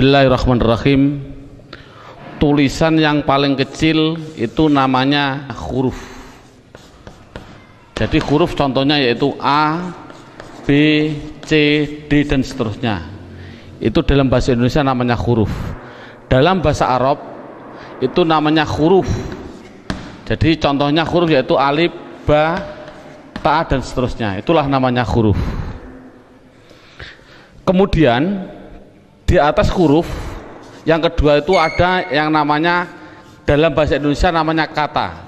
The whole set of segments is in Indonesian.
Bismillahirrahmanirrahim. Tulisan yang paling kecil itu namanya huruf. Jadi huruf contohnya yaitu A, B, C, D dan seterusnya. Itu dalam bahasa Indonesia namanya huruf. Dalam bahasa Arab itu namanya huruf. Jadi contohnya huruf yaitu alif, ba, ta dan seterusnya. Itulah namanya huruf. Kemudian di atas huruf yang kedua itu ada yang namanya dalam bahasa Indonesia namanya kata.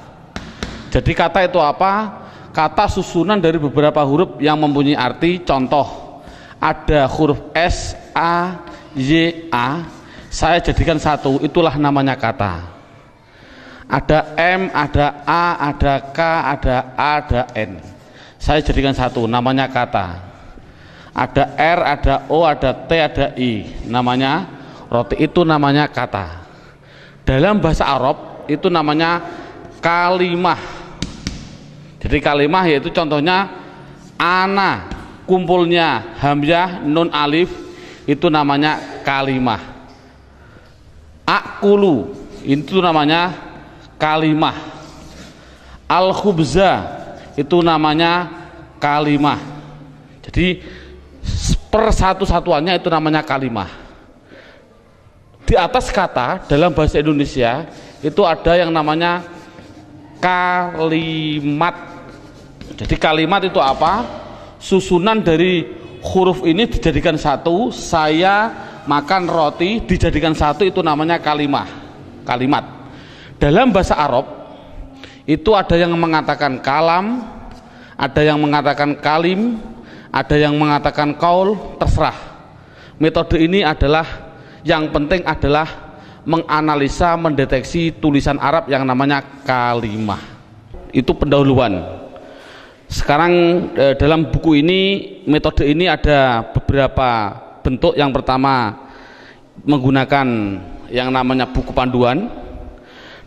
Jadi kata itu apa? Kata susunan dari beberapa huruf yang mempunyai arti. Contoh, ada huruf S, A, Y, A, saya jadikan satu, itulah namanya kata. Ada M, ada A, ada K, ada A, ada N, saya jadikan satu, namanya kata. Ada R, ada O, ada T, ada I, namanya roti, itu namanya kata. Dalam bahasa Arab itu namanya kalimah. Jadi kalimah yaitu contohnya ana, kumpulnya hamzah, nun, alif, itu namanya kalimah. Akulu, itu namanya kalimah. Al-khubza, itu namanya kalimah. Jadi persatu-satuannya itu namanya kalimah. Di atas kata dalam bahasa Indonesia itu ada yang namanya kalimat. Jadi kalimat itu apa? Susunan dari huruf ini dijadikan satu. Saya makan roti dijadikan satu, itu namanya kalimah. Kalimat. Dalam bahasa Arab itu ada yang mengatakan kalam, ada yang mengatakan kalim, ada yang mengatakan kaul, terserah. Metode ini adalah yang penting adalah menganalisa, mendeteksi tulisan Arab yang namanya kalimah. Itu pendahuluan. Sekarang dalam buku ini, metode ini ada beberapa bentuk. Yang pertama menggunakan yang namanya buku panduan,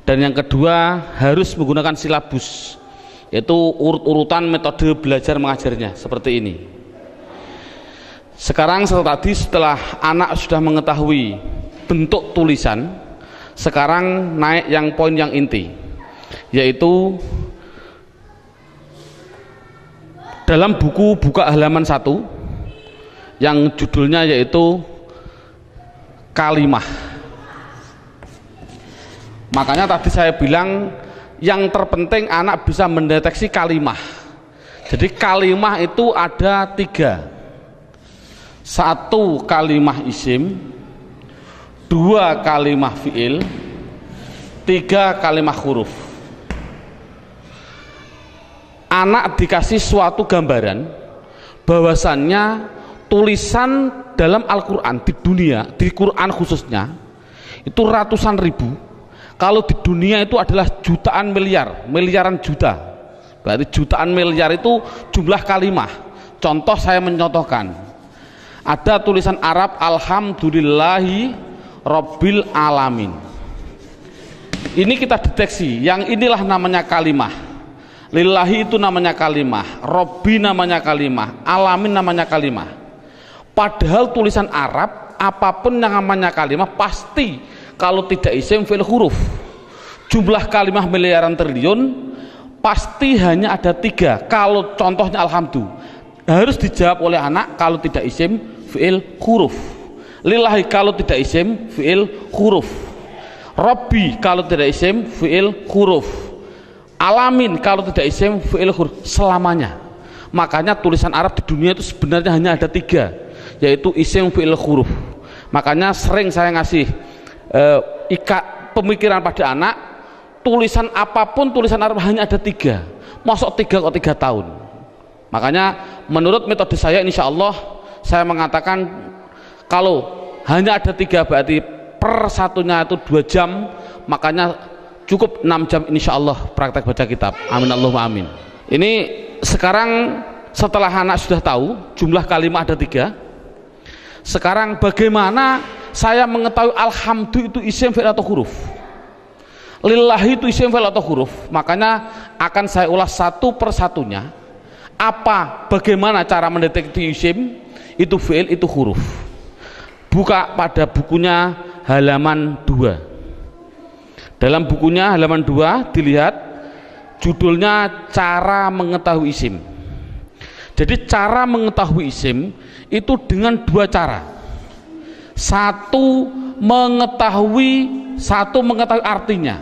dan yang kedua harus menggunakan silabus, yaitu urut-urutan metode belajar mengajarnya seperti ini. Sekarang setelah anak sudah mengetahui bentuk tulisan, sekarang naik yang poin yang inti, yaitu dalam buku buka halaman 1 yang judulnya yaitu kalimah. Makanya tadi saya bilang yang terpenting anak bisa mendeteksi kalimah. Jadi kalimah itu ada 3. 1 kalimah isim, 2 kalimah fiil, 3 kalimah huruf. Anak dikasih suatu gambaran bahwasannya tulisan dalam Al-Quran di dunia, di Quran khususnya, itu ratusan ribu. Kalau di dunia itu adalah jutaan miliar, miliaran juta. Berarti jutaan miliar itu jumlah kalimah. Contoh, saya mencontohkan. Ada tulisan Arab alhamdulillahi rabbil alamin. Ini kita deteksi, yang inilah namanya kalimah. Lillahi itu namanya kalimah, Rabbi namanya kalimah, alamin namanya kalimah. Padahal tulisan Arab apapun yang namanya kalimah pasti kalau tidak isim fi'il huruf. Jumlah kalimah miliaran triliun pasti hanya ada 3. Kalau contohnya alhamdulillah harus dijawab oleh anak kalau tidak isim fi'il huruf. Lillahi kalau tidak isim fi'il huruf. Rabbi kalau tidak isim fi'il huruf. Alamin kalau tidak isim fi'il huruf, selamanya. Makanya tulisan Arab di dunia itu sebenarnya hanya ada 3, yaitu isim fi'il huruf. Makanya sering saya ngasih pemikiran pada anak, tulisan apapun tulisan Arab hanya ada 3. Masuk 3 kok 3 tahun. Makanya menurut metode saya, insya Allah saya mengatakan kalau hanya ada 3 berarti per satunya itu 2 jam, makanya cukup 6 jam insya Allah praktek baca kitab. Amin Allahumma amin. Ini sekarang setelah anak sudah tahu jumlah kalimat ada 3, sekarang bagaimana saya mengetahui alhamdulillah itu isim fi'il atau huruf, lillahi itu isim fi'il atau huruf? Makanya akan saya ulas satu persatunya. Bagaimana cara mendeteksi isim itu fi'il itu huruf. Buka pada bukunya halaman 2. Dalam bukunya halaman 2 dilihat judulnya cara mengetahui isim. Jadi cara mengetahui isim itu dengan dua cara. Satu mengetahui artinya.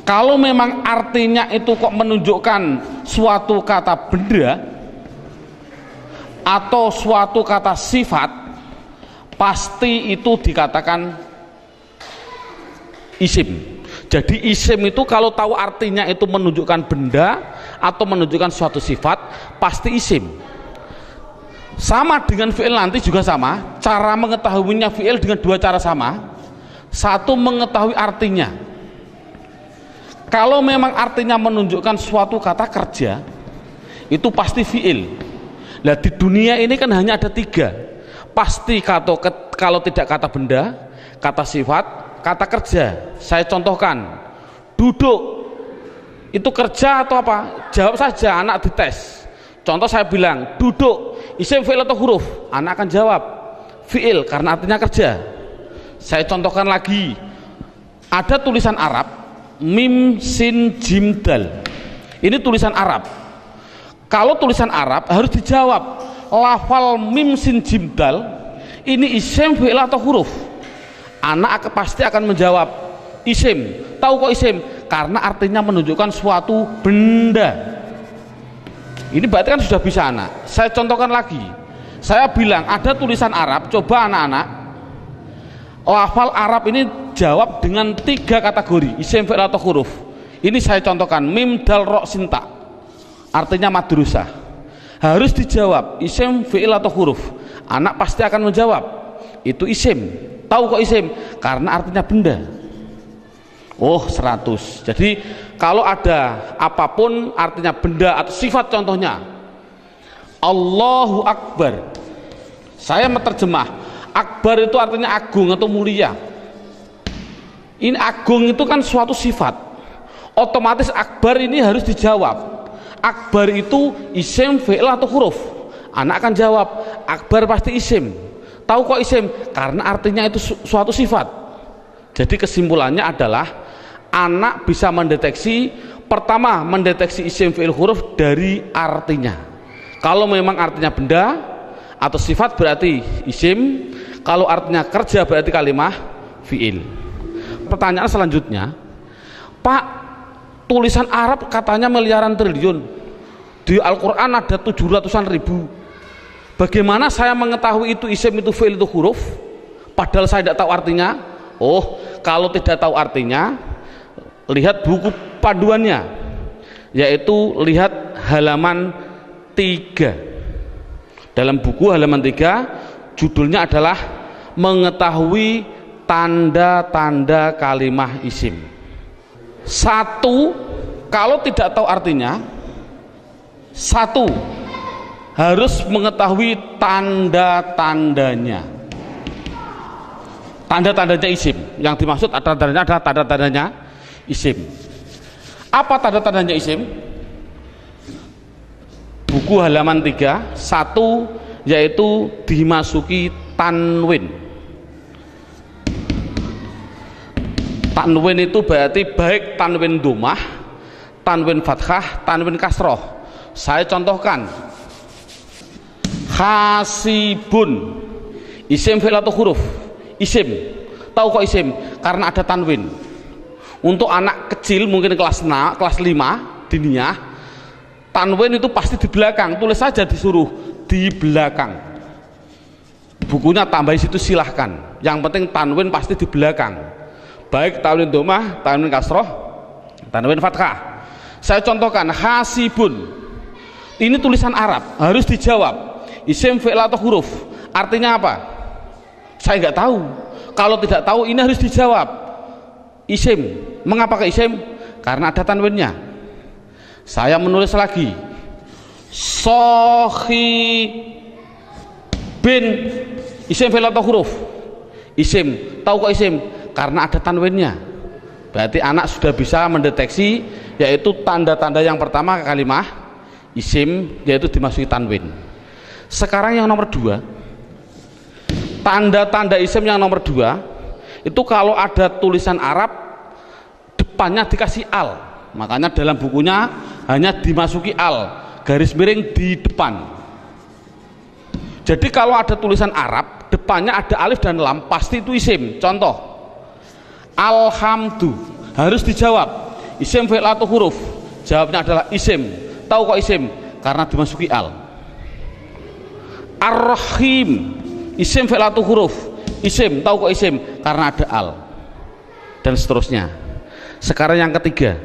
Kalau memang artinya itu kok menunjukkan suatu kata benda atau suatu kata sifat, pasti itu dikatakan isim. Jadi isim itu kalau tahu artinya itu menunjukkan benda atau menunjukkan suatu sifat, pasti isim. Sama dengan fi'il nanti juga sama, cara mengetahuinya fi'il dengan dua cara sama. Satu mengetahui artinya. Kalau memang artinya menunjukkan suatu kata kerja, itu pasti fi'il. Nah di dunia ini kan hanya ada 3, pasti kalau tidak kata benda, kata sifat, kata kerja. Saya contohkan, duduk itu kerja atau apa? Jawab saja, anak dites. Contoh saya bilang duduk, isim, fi'il atau huruf? Anak akan jawab fi'il karena artinya kerja. Saya contohkan lagi, ada tulisan Arab mim sin jim dal, ini tulisan Arab. Kalau tulisan Arab harus dijawab, lafal mim sin jim dal ini isim, fi'il atau huruf? Anak pasti akan menjawab isim. Tahu kok isim? Karena artinya menunjukkan suatu benda. Ini berarti kan sudah bisa anak. Saya contohkan lagi, saya bilang ada tulisan Arab, coba anak-anak lafal Arab ini jawab dengan 3 kategori, isim, fi'il atau huruf. Ini saya contohkan, mim dal ro sinta, artinya madrusah. Harus dijawab isim, fi'il atau huruf. Anak pasti akan menjawab itu isim. Tahu kok isim? Karena artinya benda. Oh 100. Jadi kalau ada apapun artinya benda atau sifat, contohnya Allahu Akbar, saya menerjemah Akbar itu artinya agung atau mulia. Ini agung itu kan suatu sifat, otomatis akbar ini harus dijawab. Akbar itu isim, fi'il atau huruf? Anak akan jawab akbar pasti isim. Tahu kok isim? Karena artinya itu suatu sifat. Jadi kesimpulannya adalah anak bisa mendeteksi, pertama mendeteksi isim, fi'il, huruf dari artinya. Kalau memang artinya benda atau sifat berarti isim, kalau artinya kerja berarti kalimah fi'il. Pertanyaan selanjutnya, Pak, tulisan Arab katanya miliaran triliun, di Al-Quran ada 700-an ribu, bagaimana saya mengetahui itu isim, itu fi'il, itu huruf, padahal saya tidak tahu artinya? Oh, kalau tidak tahu artinya, lihat buku panduannya, yaitu lihat halaman 3. Dalam buku halaman 3 judulnya adalah mengetahui tanda-tanda kalimah isim. 1, kalau tidak tahu artinya, 1 harus mengetahui tanda-tandanya. Tanda-tandanya isim. Yang dimaksud tanda-tandanya adalah tanda-tandanya isim. Apa tanda-tandanya isim? Buku halaman 3, 1 yaitu dimasuki tanwin. Tanwin itu berarti baik tanwin domah, tanwin fathah, tanwin kasroh. Saya contohkan, hasibun, isim, fi'il atau huruf? Isim. Tahu kok isim? Karena ada tanwin. Untuk anak kecil mungkin kelas 5 diniyah, tanwin itu pasti di belakang, tulis saja disuruh di belakang. Bukunya tambah situ silahkan, yang penting tanwin pasti di belakang, baik tanwin domah, tanwin kasroh, tanwin fathah. Saya contohkan, hasibun, ini tulisan Arab, harus dijawab isim, fi'il atau huruf? Artinya apa? Saya nggak tahu. Kalau tidak tahu ini harus dijawab isim. Mengapa ke isim? Karena ada tanwinnya. Saya menulis lagi, sohi bin, isim, fi'il atau huruf? Isim. Tahu kok isim? Karena ada tanwinnya. Berarti anak sudah bisa mendeteksi, yaitu tanda-tanda yang pertama kalimah isim, yaitu dimasuki tanwin. Sekarang yang nomor 2, Tanda-tanda isim yang nomor 2 itu kalau ada tulisan Arab depannya dikasih al, makanya dalam bukunya hanya dimasuki al, garis miring di depan. Jadi kalau ada tulisan Arab depannya ada alif dan lam, pasti itu isim. Contoh, alhamdu, harus dijawab isim fi'il atau huruf, jawabnya adalah isim. Tahu kok isim? Karena dimasuki al. Ar-Rahim, isim fi'il atau huruf, isim. Tahu kok isim? Karena ada al. Dan seterusnya. Sekarang yang ketiga,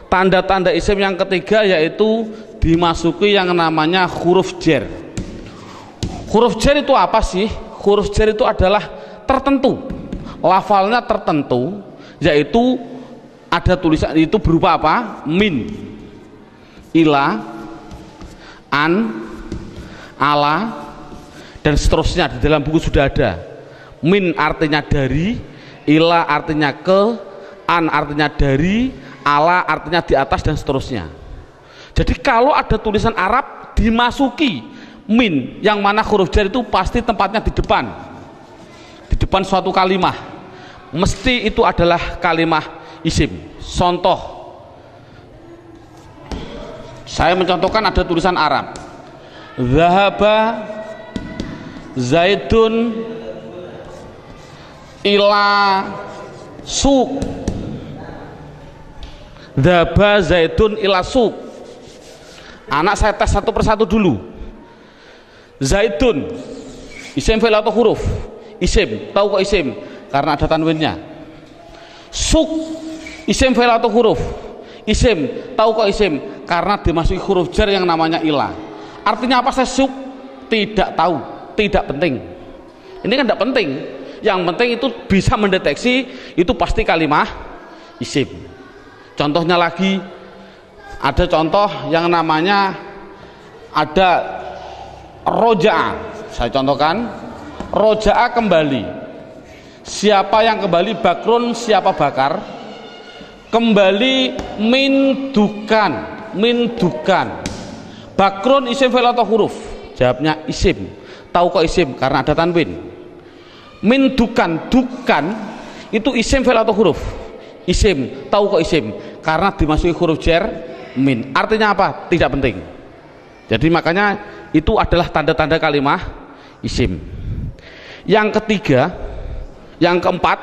tanda-tanda isim yang ketiga yaitu dimasuki yang namanya huruf jar. Huruf jar itu apa sih? Huruf jar itu adalah tertentu, lafalnya tertentu, yaitu ada tulisan itu berupa apa? Min, ila, an, ala, dan seterusnya. Di dalam buku sudah ada. Min artinya dari, ila artinya ke, an artinya dari, ala artinya di atas, dan seterusnya. Jadi kalau ada tulisan Arab dimasuki min, yang mana huruf jar itu pasti tempatnya di depan suatu kalimah, mesti itu adalah kalimah isim. Contoh, saya mencontohkan ada tulisan Arab, zahaba zaidun ila suq, zahaba zaidun ila suq. Anak saya tes satu persatu dulu. Zaidun, isim fi'il atau huruf? Isim. Tahu kok isim? Karena ada tanwinnya. Suq, isim fi'il atau huruf? Isim. Tahu kok isim? Karena dimasuki huruf jar yang namanya ila. Artinya apa saya suq? Tidak tahu, tidak penting. Ini kan tidak penting. Yang penting itu bisa mendeteksi itu pasti kalimah isim. Contohnya lagi, ada contoh yang namanya ada roja'a. Saya contohkan, roja'a kembali. Siapa yang kembali? Bakrun, siapa Bakar? Kembali min dukan, min dukan. Bakrun isim fi'il atau huruf? Jawabnya isim. Tahu kok isim? Karena ada tanwin. Min dukan, dukan itu isim fi'il atau huruf? Isim. Tahu kok isim? Karena dimasuki huruf jar min. Artinya apa? Tidak penting. Jadi makanya itu adalah tanda-tanda kalimah isim. Yang ketiga, yang keempat,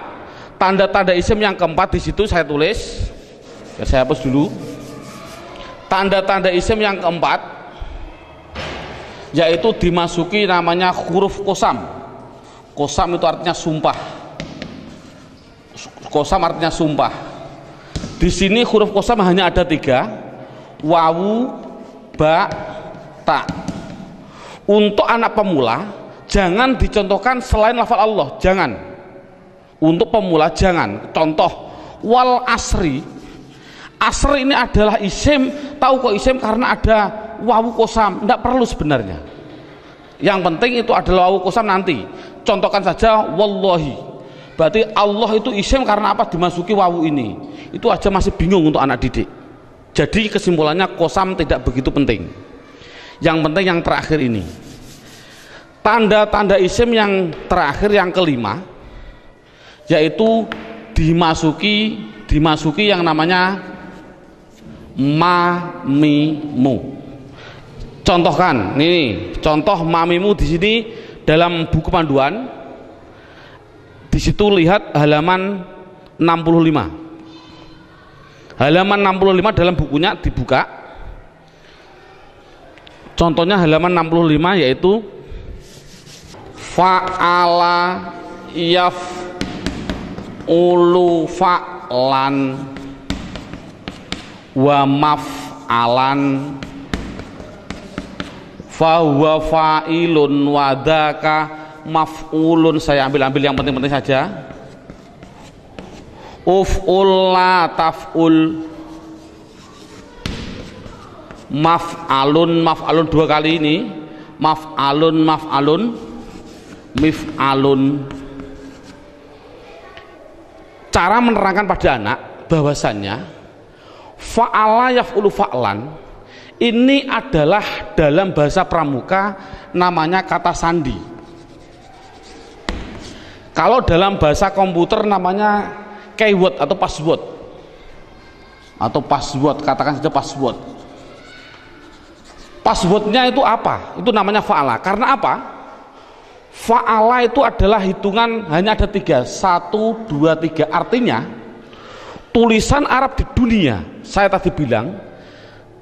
tanda-tanda isim yang keempat di situ saya tulis. Ya, saya hapus dulu. Tanda-tanda isim yang keempat yaitu dimasuki namanya huruf qasam. Qasam itu artinya sumpah. Qasam artinya sumpah. Di sini huruf qasam hanya ada 3, wawu, ba, ta. Untuk anak pemula jangan dicontohkan selain lafal Allah, jangan. Untuk pemula jangan. Contoh, wal asri. Asri ini adalah isim. Tahu kok isim? Karena ada wawu qasam. Tidak perlu sebenarnya. Yang penting itu adalah wawu qasam nanti. Contohkan saja wallahi. Berarti Allah itu isim karena apa? Dimasuki wawu ini. Itu aja masih bingung untuk anak didik. Jadi kesimpulannya qasam tidak begitu penting. Yang penting yang terakhir ini, tanda-tanda isim yang terakhir yang kelima, yaitu dimasuki yang namanya mamimu. Contohkan, ini contoh mamimu di sini dalam buku panduan. Di situ lihat halaman 65. Halaman 65 dalam bukunya dibuka. Contohnya halaman 65 yaitu fa'ala yaf'ulu fa'lan wa maf'alan fahuwa fa'ilun wa dzaka maf'ulun. Saya ambil yang penting-penting saja. Uf'ul la taf'ul, maf'alun 2 kali ini, maf'alun mif'alun. Cara menerangkan pada anak bahwasannya fa'ala yaf'ulu fa'lan ini adalah dalam bahasa pramuka namanya kata sandi. Kalau dalam bahasa komputer namanya keyword atau password, katakan saja password. Passwordnya itu apa? Itu namanya fa'ala. Karena apa? Fa'ala itu adalah hitungan hanya ada 3, 1, 2, 3. Artinya tulisan Arab di dunia, saya tadi bilang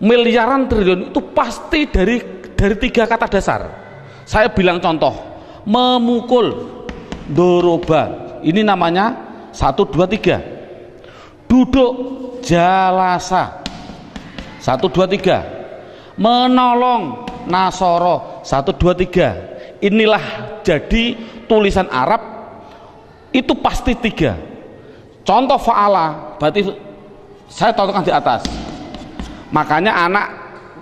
miliaran triliun itu pasti dari 3 kata dasar. Saya bilang contoh, memukul, doroba, ini namanya 1, 2, 3. Duduk, jalasa, 1, 2, 3. Menolong, nasoro, 1, 2, 3. Inilah jadi tulisan Arab itu pasti 3. Contoh fa'ala, berarti saya contohkan di atas. Makanya anak,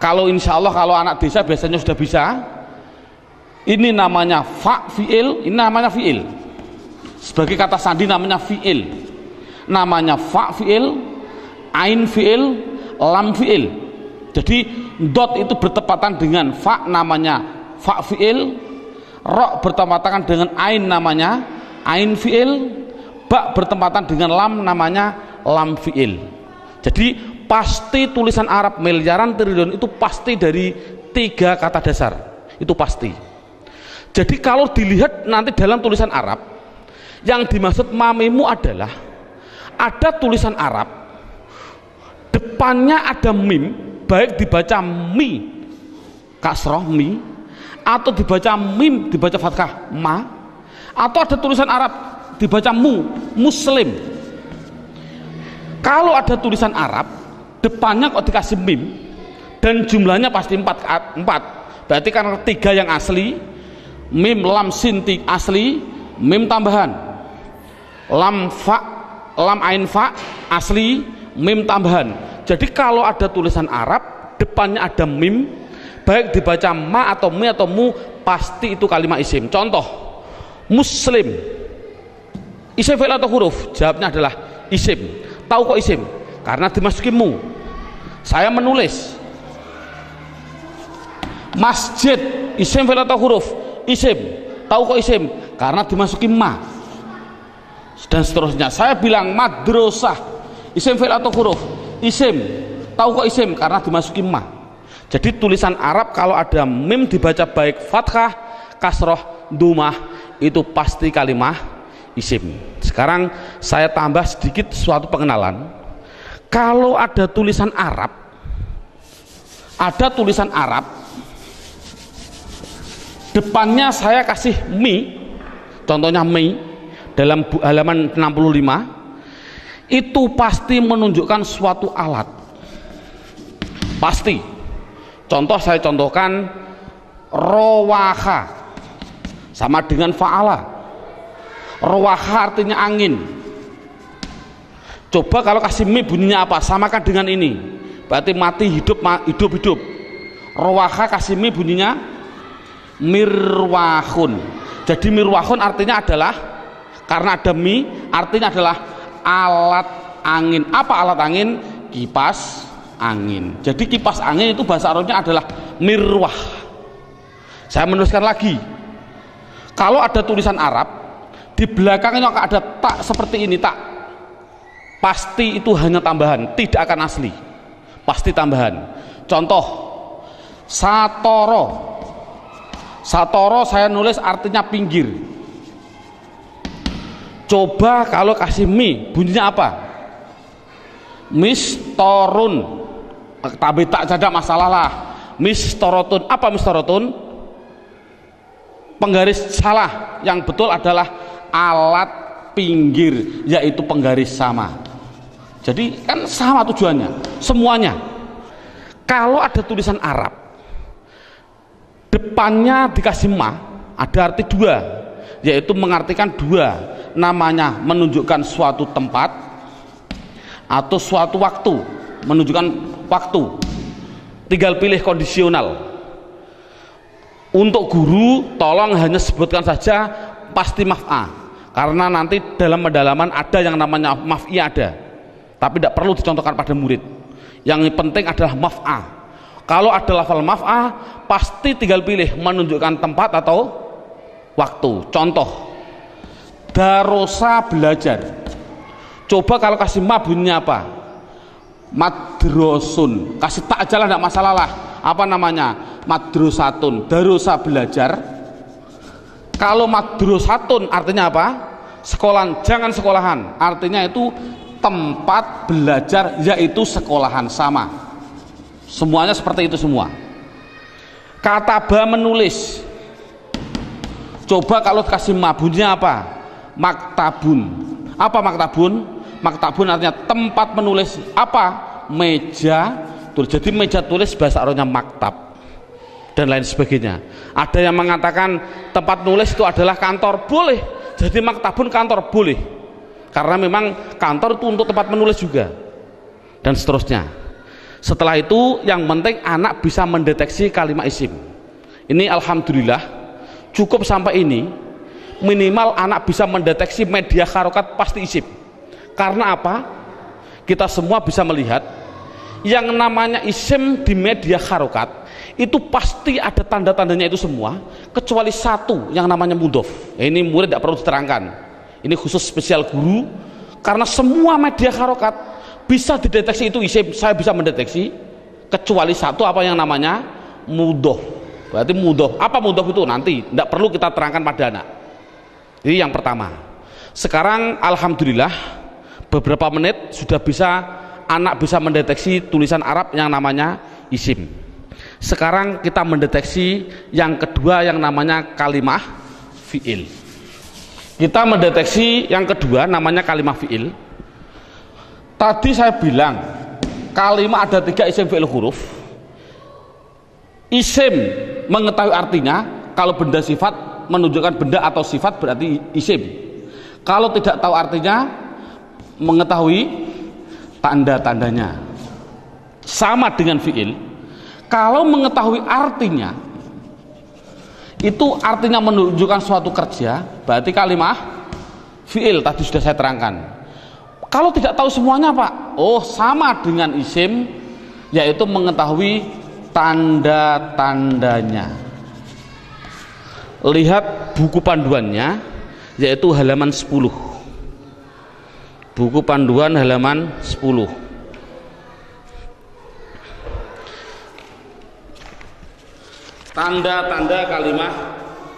kalau insya Allah kalau anak desa biasanya sudah bisa. Ini namanya fa fi'il, ini namanya fi'il. Sebagai kata sandi namanya fi'il. Namanya fa fi'il, ain fi'il, lam fi'il. Jadi dot itu bertepatan dengan fa, namanya fa fi'il, ro bertepatan dengan ain, namanya ain fi'il, ba bertepatan dengan lam, namanya lam fi'il. Jadi pasti tulisan Arab miliaran triliun itu pasti dari 3 kata dasar, itu pasti. Jadi kalau dilihat nanti dalam tulisan Arab, yang dimaksud mamimu adalah ada tulisan Arab depannya ada mim, baik dibaca mi kasroh mi, atau dibaca mim dibaca fathah ma, atau ada tulisan Arab dibaca mu, muslim. Kalau ada tulisan Arab depannya kok dikasih mim dan jumlahnya pasti 4, berarti kan 3 yang asli, mim lam sin asli, mim tambahan, lam fa, lam ain fa asli, mim tambahan. Jadi kalau ada tulisan Arab depannya ada mim, baik dibaca ma atau mi atau mu, pasti itu kalimat isim. Contoh, muslim, isim fi'il atau huruf? Jawabnya adalah isim. Tahu kok isim? Karena dimasuki mu. Saya menulis. Masjid, isim fi'il atau huruf? Isim. Tahu kok isim? Karena dimasuki ma. Dan seterusnya. Saya bilang madrasah, isim fi'il atau huruf? Isim. Tahu kok isim? Karena dimasuki ma. Jadi tulisan Arab kalau ada mim dibaca baik fathah, kasroh, dumah, itu pasti kalimah isim. Sekarang saya tambah sedikit suatu pengenalan. Kalau ada tulisan Arab, depannya saya kasih mi, contohnya mi dalam halaman 65, itu pasti menunjukkan suatu alat, pasti. Contoh saya contohkan, rowaha sama dengan fa'ala. Rowaha artinya angin. Coba kalau kasih mi bunyinya apa? Samakan dengan ini, berarti mati hidup, hidup. Rowaha kasih mi bunyinya mirwahun. Jadi mirwahun artinya adalah, karena ada mi artinya adalah alat angin. Apa alat angin? Kipas angin. Jadi kipas angin itu bahasa Arabnya adalah mirwah. Saya menuliskan lagi, kalau ada tulisan Arab di belakangnya ada tak seperti ini, tak, pasti itu hanya tambahan, tidak akan asli, pasti tambahan. Contoh, satoro, satoro saya nulis artinya pinggir. Coba kalau kasih mi bunyinya apa? Mistorun. Tapi tak ada masalah lah. Mistorotun. Apa mistorotun? Penggaris salah. Yang betul adalah alat pinggir, yaitu penggaris sama. Jadi kan sama tujuannya, semuanya. Kalau ada tulisan Arab depannya dikasih ma, ada arti 2, yaitu mengartikan 2, namanya menunjukkan suatu tempat atau suatu waktu, menunjukkan waktu. Tinggal pilih kondisional. Untuk guru tolong hanya sebutkan saja pasti maf'a, karena nanti dalam pendalaman ada yang namanya maf'i ada, tapi tidak perlu dicontohkan pada murid. Yang penting adalah maf'a. Kalau ada lafal maf'a pasti tinggal pilih menunjukkan tempat atau waktu. Contoh, Darosa belajar. Coba kalau kasih ma bunyinya apa? Madrosun. Kasih tak aja lah, tidak masalah lah. Apa namanya? Madrosatun. Darosa belajar. Kalau madrosatun artinya apa? Sekolahan, jangan sekolahan. Artinya itu tempat belajar, yaitu sekolahan, sama. Semuanya seperti itu semua. Kataba menulis. Coba kalau kasih ma bunyinya apa? Maktabun. Apa maktabun? Maktabun artinya tempat menulis. Apa? Meja tulis. Jadi meja tulis bahasa Arabnya maktab dan lain sebagainya. Ada yang mengatakan tempat nulis itu adalah kantor, boleh. Jadi maktabun kantor, boleh, karena memang kantor itu untuk tempat menulis juga, dan seterusnya. Setelah itu yang penting anak bisa mendeteksi kalimat isim. Ini alhamdulillah cukup sampai ini. Minimal anak bisa mendeteksi media harokat pasti isim. Karena apa? Kita semua bisa melihat yang namanya isim di media harokat itu pasti ada tanda-tandanya itu semua, kecuali satu yang namanya mudhof. Ini murid tidak perlu diterangkan, ini khusus spesial guru, karena semua media harokat bisa dideteksi itu isim. Saya bisa mendeteksi kecuali satu, apa yang namanya mudhof. Berarti mudhof, apa mudhof itu nanti tidak perlu kita terangkan pada anak. Ini yang pertama. Sekarang alhamdulillah beberapa menit sudah bisa anak bisa mendeteksi tulisan Arab yang namanya isim. Sekarang kita mendeteksi yang kedua yang namanya kalimah fi'il. Kita mendeteksi yang kedua namanya kalimah fi'il. Tadi saya bilang kalimah ada 3 isim fi'il huruf. Isim mengetahui artinya, kalau benda sifat menunjukkan benda atau sifat berarti isim. Kalau tidak tahu artinya, mengetahui tanda-tandanya. Sama dengan fi'il. Kalau mengetahui artinya, itu artinya menunjukkan suatu kerja, berarti kalimah fi'il. Tadi sudah saya terangkan. Kalau tidak tahu semuanya Pak, oh sama dengan isim, yaitu mengetahui tanda-tandanya. Lihat buku panduannya, yaitu halaman 10. Buku panduan halaman 10. Tanda-tanda kalimah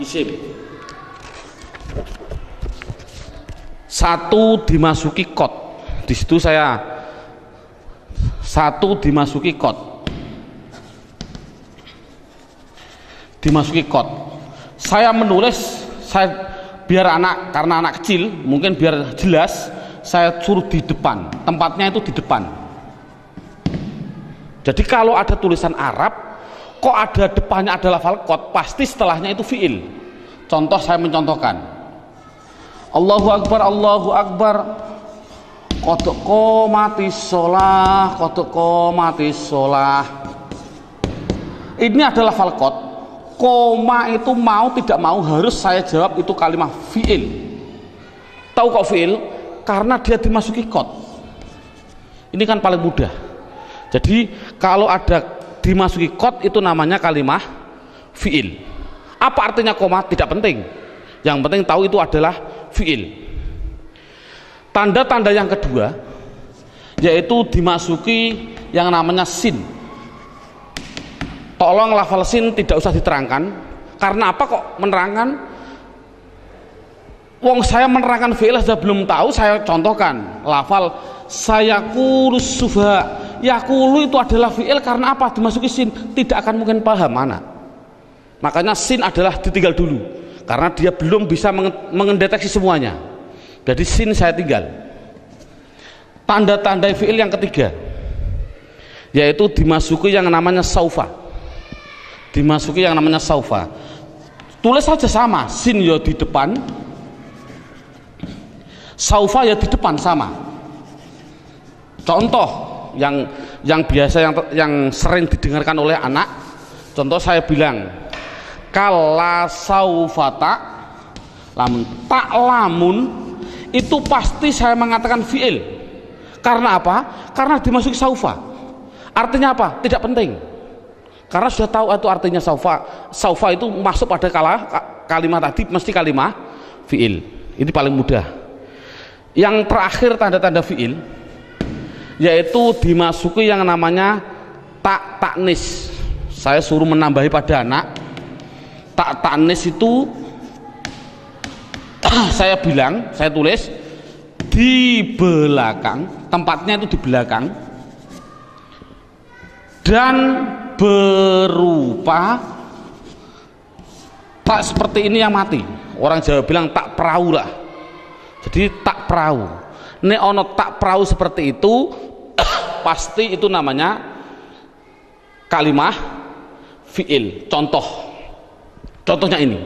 isim. 1 dimasuki kot. Di situ saya 1 dimasuki kot. Dimasuki kot. Saya menulis, saya biar anak, karena anak kecil mungkin biar jelas, saya suruh di depan. Tempatnya itu di depan. Jadi kalau ada tulisan Arab kok ada depannya ada lafal kot, pasti setelahnya itu fi'il. Contoh, saya mencontohkan Allahu Akbar, Allahu Akbar, qad qomatis sholah, qad qomatis sholah. Ini adalah lafal kot. Koma itu mau tidak mau harus saya jawab itu kalimat fi'il. Tahu kok fi'il? Karena dia dimasuki kot. Ini kan paling mudah. Jadi kalau ada dimasuki kot itu namanya kalimah fi'il. Apa artinya koma? Tidak penting. Yang penting tahu itu adalah fi'il. Tanda-tanda yang kedua yaitu dimasuki yang namanya sin. Tolong lafal sin tidak usah diterangkan. Karena apa kok menerangkan? Wong saya menerangkan fi'il saja belum tahu, saya contohkan lafal sayakulus sufa. Yakulu itu adalah fi'il karena apa? Dimasuki sin, tidak akan mungkin paham anak. Makanya sin adalah ditinggal dulu karena dia belum bisa mendeteksi semuanya. Jadi sin saya tinggal. Tanda-tanda fi'il yang ketiga yaitu dimasuki yang namanya saufa. Dimasuki yang namanya saufa. Tulis saja sama, sin ya di depan, saufa ya di depan sama. Contoh yang biasa yang sering didengarkan oleh anak, contoh saya bilang kala saufata lamun, tak lamun itu pasti saya mengatakan fi'il. Karena apa? Karena dimasuki saufa. Artinya apa? Tidak penting, karena sudah tahu itu artinya saufa. Saufa itu masuk pada kalimat tadi mesti kalimat fi'il. Ini paling mudah. Yang terakhir tanda-tanda fiil yaitu dimasuki yang namanya taknis. Saya suruh menambahi pada anak. Taknis itu saya bilang, saya tulis di belakang, tempatnya itu di belakang, dan berupa tak seperti ini yang mati. Orang Jawa bilang tak perahu lah. Jadi tak perahu. Nek ono tak perahu seperti itu pasti itu namanya kalimah fiil. Contohnya ini.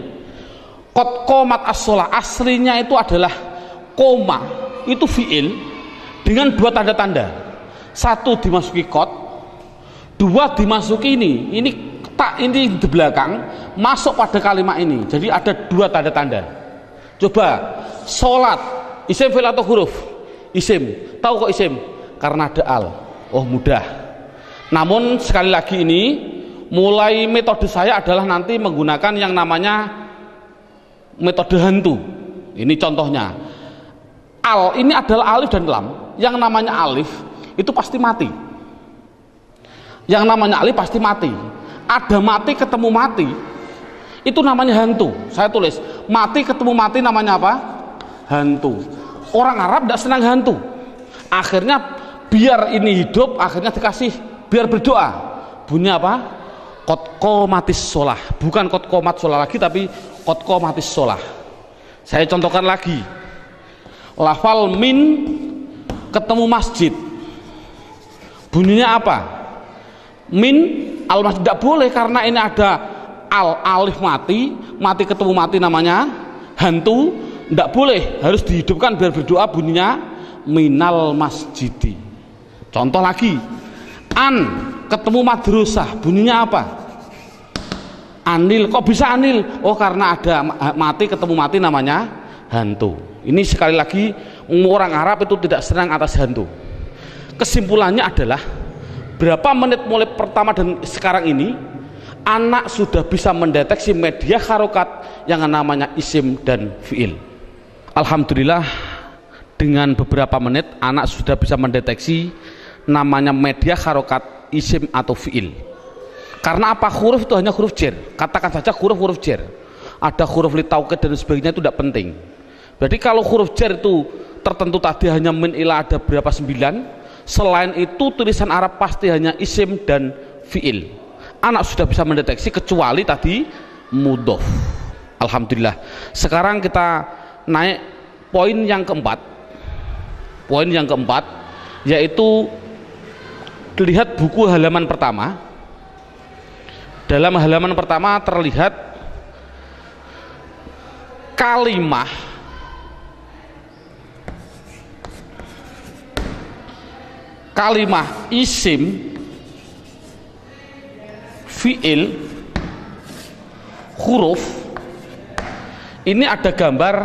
Qad qomat as-shalah, aslinya itu adalah koma, itu fiil dengan dua tanda-tanda. Satu dimasuki qad, dua dimasuki ini tak, ini di belakang masuk pada kalimat ini. Jadi ada dua tanda-tanda. Coba sholat, isim fi'il atau huruf? Isim. Tahu kok isim? Karena ada al. Oh mudah. Namun sekali lagi ini mulai metode saya adalah nanti menggunakan yang namanya metode hantu. Ini contohnya. Al ini adalah alif dan lam. Yang namanya alif itu pasti mati. Yang namanya alif pasti mati. Ada mati ketemu mati, itu namanya hantu. Saya tulis mati ketemu mati namanya apa? Hantu. Orang Arab tidak senang hantu. Akhirnya biar ini hidup, akhirnya dikasih biar berdoa. Bunyi apa? Qad qomatis shalah. Bukan qad qomat shalah lagi, tapi qad qomatis shalah. Saya contohkan lagi. Lafal min ketemu masjid. Bunyinya apa? Min al-masjid, tidak boleh karena ini ada alif mati ketemu mati namanya hantu, tidak boleh, harus dihidupkan biar berdoa, bunyinya minal masjidi. Contoh lagi, an ketemu madrasah, bunyinya apa? Anil. Kok bisa anil? Oh karena ada mati ketemu mati namanya hantu. Ini sekali lagi orang Arab itu tidak senang atas hantu. Kesimpulannya adalah berapa menit mulai pertama dan sekarang ini anak sudah bisa mendeteksi media harokat yang namanya isim dan fiil. Alhamdulillah dengan beberapa menit anak sudah bisa mendeteksi namanya media harokat isim atau fiil. Karena apa? Huruf itu hanya huruf jar. Katakan saja huruf jar. Ada huruf li taukid dan sebagainya, itu tidak penting. Berarti kalau huruf jar itu tertentu tadi hanya min ila ada berapa 9. Selain itu tulisan Arab pasti hanya isim dan fiil. Anak sudah bisa mendeteksi kecuali tadi mudhof. Alhamdulillah. Sekarang kita naik poin yang keempat. Poin yang keempat yaitu lihat buku halaman pertama. Dalam halaman pertama terlihat kalimah isim, fiil, huruf. Ini ada gambar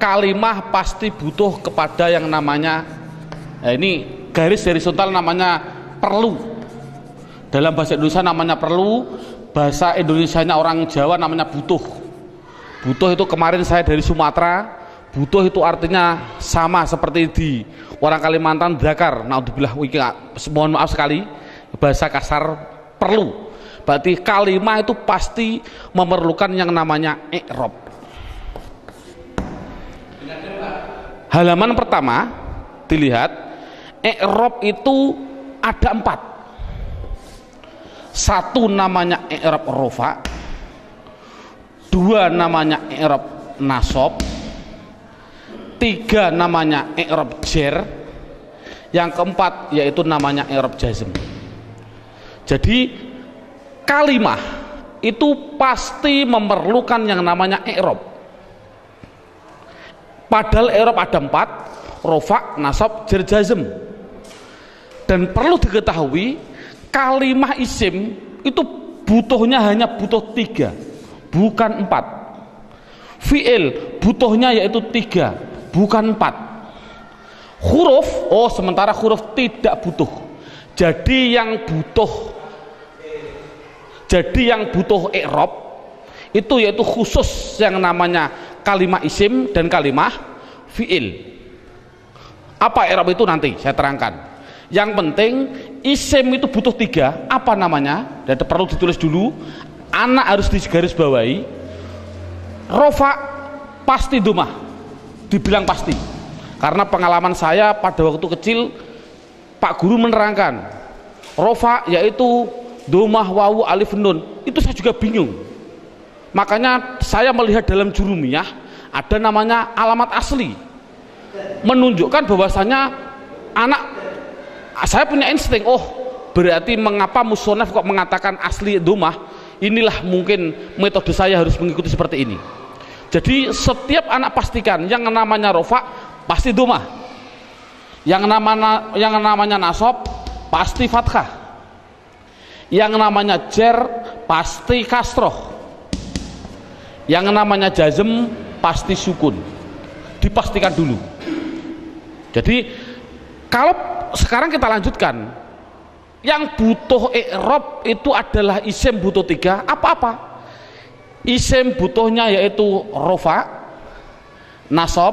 kalimah pasti butuh kepada yang namanya ini garis horizontal namanya perlu. Dalam bahasa Indonesia namanya perlu, bahasa Indonesianya orang Jawa namanya butuh. Butuh itu kemarin saya dari Sumatera. Butuh itu artinya sama seperti di orang Kalimantan dakar. Naudzubillah, mohon maaf sekali bahasa kasar perlu. Berarti kalimah itu pasti memerlukan yang namanya i'rab. Halaman pertama dilihat i'rab itu ada 4. Satu namanya i'rab rofa, 2 namanya i'rab nasab, 3 namanya i'rab jar, yang keempat yaitu namanya i'rab jazm. Jadi kalimah itu pasti memerlukan yang namanya i'rab. Padahal i'rab ada 4, rofa, nasab, jar, jazm. Dan perlu diketahui kalimah isim itu butuhnya hanya butuh 3, bukan 4. Fi'il butuhnya yaitu 3, bukan 4. Huruf, sementara huruf tidak butuh. Jadi yang butuh i'rab itu yaitu khusus yang namanya kalimah isim dan kalimah fi'il. Apa i'rab itu nanti saya terangkan. Yang penting isim itu butuh 3. Apa namanya? Dan perlu ditulis dulu. Anak harus digaris bawahi. Rofa pasti domah. Dibilang pasti. Karena pengalaman saya pada waktu kecil, Pak Guru menerangkan rofa yaitu domah, wawu, alif, nun. Itu saya juga bingung. Makanya saya melihat dalam jurumiyah ada namanya alamat asli, menunjukkan bahwasanya anak, saya punya insting, oh berarti mengapa musonaf kok mengatakan asli domah, inilah mungkin metode saya harus mengikuti seperti ini. Jadi setiap anak pastikan yang namanya rofa pasti domah, yang namanya nasab pasti fathah, yang namanya jer pasti kasroh, yang namanya jazm pasti sukun. Dipastikan dulu. Jadi kalau sekarang kita lanjutkan, yang butuh i'rab itu adalah isim butuh 3. Apa-apa? Isim butuhnya yaitu rofa, nasab,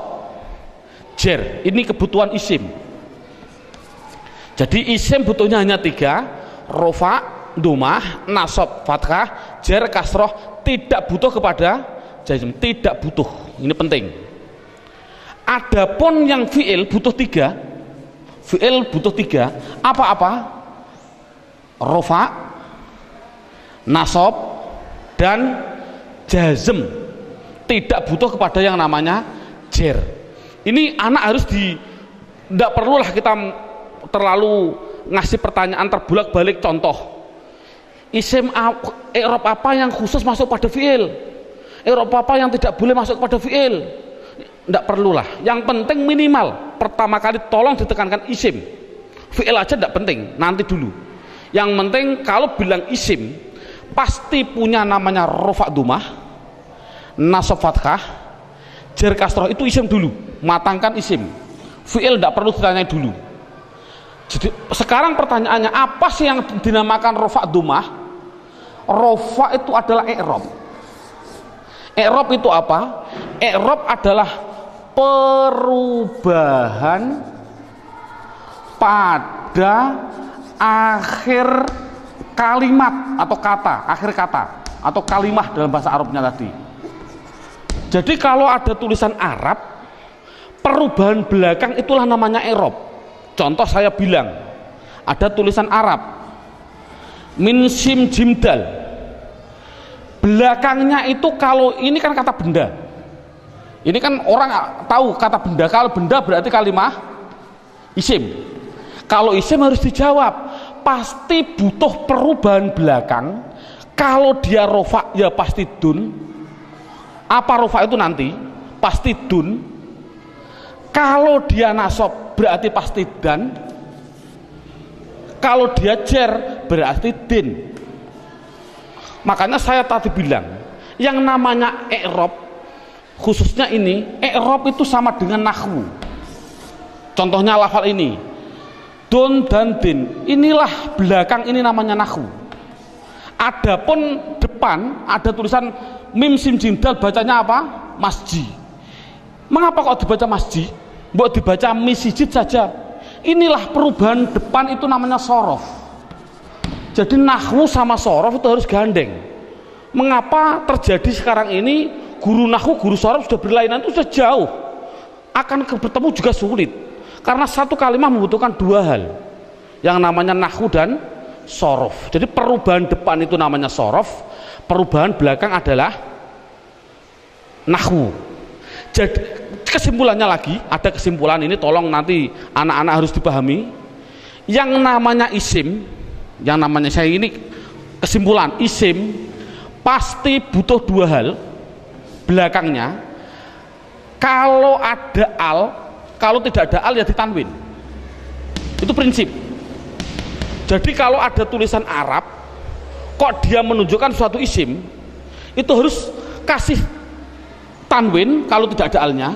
jer. Ini kebutuhan isim. Jadi isim butuhnya hanya 3, rofa, domah, nasab, fathah, jer, kasroh. Tidak butuh kepada jazm, tidak butuh. Ini penting. Adapun yang fi'il butuh 3. Fi'il butuh 3. Apa-apa? Rofa, nasab, dan jazm. Tidak butuh kepada yang namanya jer. Ini anak harus tidak perlulah kita terlalu ngasih pertanyaan terbulak-balik. Contoh, isim i'rab apa yang khusus masuk pada fi'il, i'rab apa yang tidak boleh masuk pada fi'il. Tidak perlulah. Yang penting minimal pertama kali tolong ditekankan isim. Fi'il aja tidak penting, nanti dulu. Yang penting kalau bilang isim pasti punya namanya rofa domah, nasab fathah, jer kasroh. Itu isim dulu, matangkan isim. Fi'il tidak perlu ditanya dulu. Jadi sekarang pertanyaannya, apa sih yang dinamakan rofa domah? Rofa itu adalah i'rab. I'rab itu apa? I'rab adalah perubahan pada akhir kalimat atau kata, akhir kata atau kalimah dalam bahasa Arabnya tadi. Jadi kalau ada tulisan Arab, perubahan belakang itulah namanya i'rab. Contoh saya bilang, ada tulisan Arab min sim jim dal, belakangnya itu, kalau ini kan kata benda, ini kan orang tahu kata benda. Kalau benda berarti kalimah isim. Kalau isim harus dijawab, pasti butuh perubahan belakang. Kalau dia rofa ya pasti dun. Apa rofa itu nanti? Pasti dun. Kalau dia nasab berarti pasti dan. Kalau dia jer berarti din. Makanya saya tadi bilang, yang namanya i'rab, khususnya ini, i'rab itu sama dengan nahwu. Contohnya lafal ini, don dan din. Inilah belakang, ini namanya nahwu. Adapun depan ada tulisan mim sim jim dal, bacanya apa? Masjid. Mengapa kok dibaca masjid? Mbok dibaca misjid saja. Inilah perubahan depan, itu namanya sorof. Jadi nahwu sama sorof itu harus gandeng. Mengapa terjadi sekarang ini guru nahwu, guru sorof sudah berlainan, itu sudah jauh, akan bertemu juga sulit, karena satu kalimat membutuhkan 2 hal, yang namanya nahwu dan sorof. Jadi perubahan depan itu namanya sorof, perubahan belakang adalah nahwu. Jadi kesimpulannya lagi, ada kesimpulan ini, tolong nanti anak-anak harus dipahami. Yang namanya isim, yang namanya, saya ini kesimpulan, isim pasti butuh 2 hal belakangnya. Kalau ada al, kalau tidak ada al ya ditanwin. Itu prinsip. Jadi kalau ada tulisan Arab kok dia menunjukkan suatu isim, itu harus kasih tanwin kalau tidak ada alnya.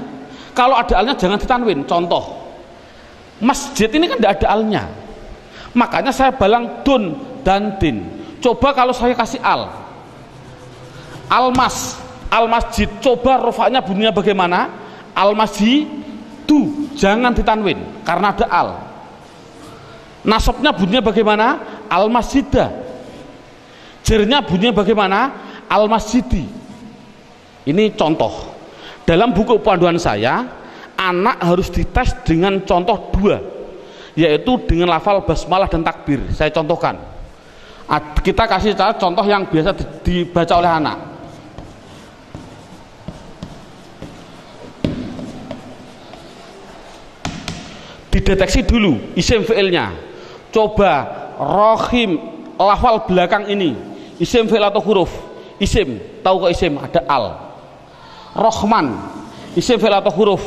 Kalau ada alnya jangan ditanwin. Contoh, masjid ini kan tidak ada alnya, makanya saya balang dun dan din. Coba kalau saya kasih al, almas, Al masjid, coba rofaknya bunyinya bagaimana? Al masjidu, jangan ditanwin karena ada al. Nasabnya bunyinya bagaimana? Al masjidah. Jernya bunyinya bagaimana? Al masjidi. Ini contoh. Dalam buku panduan saya, anak harus dites dengan contoh dua, yaitu dengan lafal basmalah dan takbir. Saya contohkan. Kita kasih contoh yang biasa dibaca oleh anak. Dideteksi dulu isim fi'ilnya. Coba rohim, lafal belakang ini isim fi'il atau huruf? Isim, tahu kok isim? Ada al. Rohman, isim fi'il atau huruf?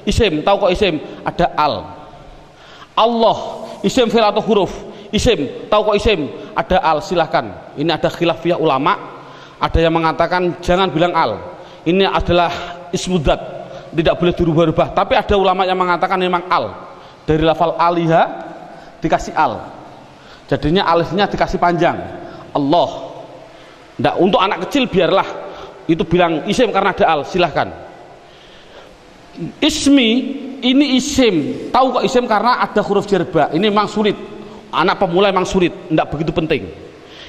Isim, tahu kok isim? Ada al. Allah, isim fi'il atau huruf? Isim, tahu kok isim? Ada al. Silahkan. Ini ada khilafiyah ulama. Ada yang mengatakan jangan bilang al. Ini adalah ismudzat, tidak boleh dirubah-rubah. Tapi ada ulama yang mengatakan memang al. Dari lafal aliha dikasih al, jadinya alifnya dikasih panjang. Allah. Nggak, untuk anak kecil biarlah itu bilang isim karena ada al, silahkan. Ismi, ini isim, tahu kok isim karena ada huruf jerba. Ini memang sulit, anak pemula memang sulit, nggak begitu penting.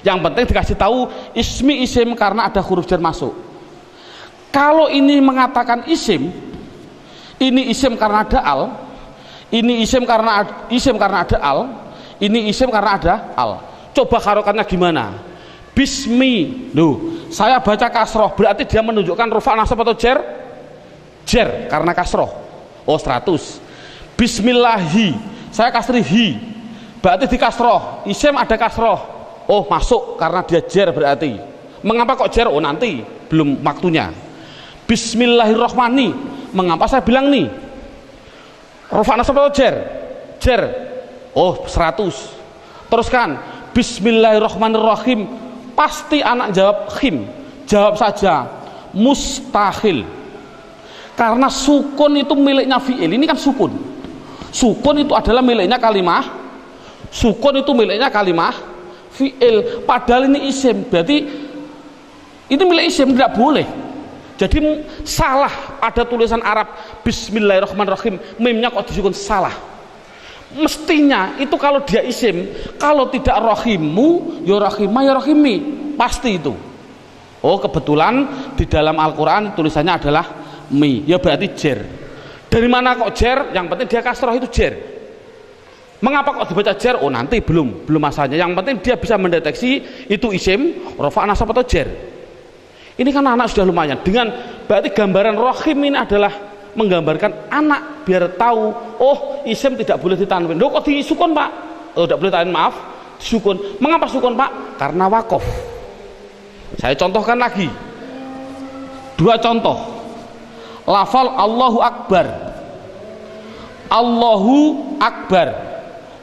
Yang penting dikasih tahu ismi isim karena ada huruf jar masuk. Kalau ini mengatakan isim, ini isim karena ada al, ini isim karena ada al, ini isim karena ada al. Coba harokannya gimana? Bismi, loh, saya baca kasroh, berarti dia menunjukkan rufa nasab atau jer? Jer, karena kasroh. Oh 100. Bismillahi, saya kasri hi, berarti di kasroh, isim ada kasroh. Oh masuk karena dia jer berarti. Mengapa kok jer? Oh nanti, belum waktunya. Bismillahirrohmani, mengapa saya bilang nih? Rufa nasab atau jer? Jer. Oh 100. Teruskan Bismillahirrahmanirrahim, pasti anak jawab khim. Jawab saja mustahil, karena sukun itu miliknya fi'il. Ini kan sukun. Sukun itu adalah miliknya kalimah. Sukun itu miliknya kalimah fi'il. Padahal ini isim, berarti ini milik isim, tidak boleh. Jadi salah ada tulisan Arab Bismillahirrahmanirrahim, mimnya kok disukun, salah. Mestinya itu kalau dia isim, kalau tidak rohimu ya rohimah ya rohimi, pasti itu. Oh kebetulan di dalam Al-Quran tulisannya adalah mi, ya berarti jer. Dari mana kok jer? Yang penting dia kasroh, itu jer. Mengapa kok dibaca jer? Oh nanti belum masanya. Yang penting dia bisa mendeteksi itu isim, rofa nasab atau jer. Ini kan anak sudah lumayan. Dengan berarti gambaran rohim ini adalah menggambarkan anak biar tahu, oh isim tidak boleh ditanwin. Loh kok disukun pak? Oh tidak boleh ditanwin, maaf, sukun. Mengapa sukun pak? Karena wakof. Saya contohkan lagi. Dua contoh. Lafal Allahu Akbar. Allahu Akbar.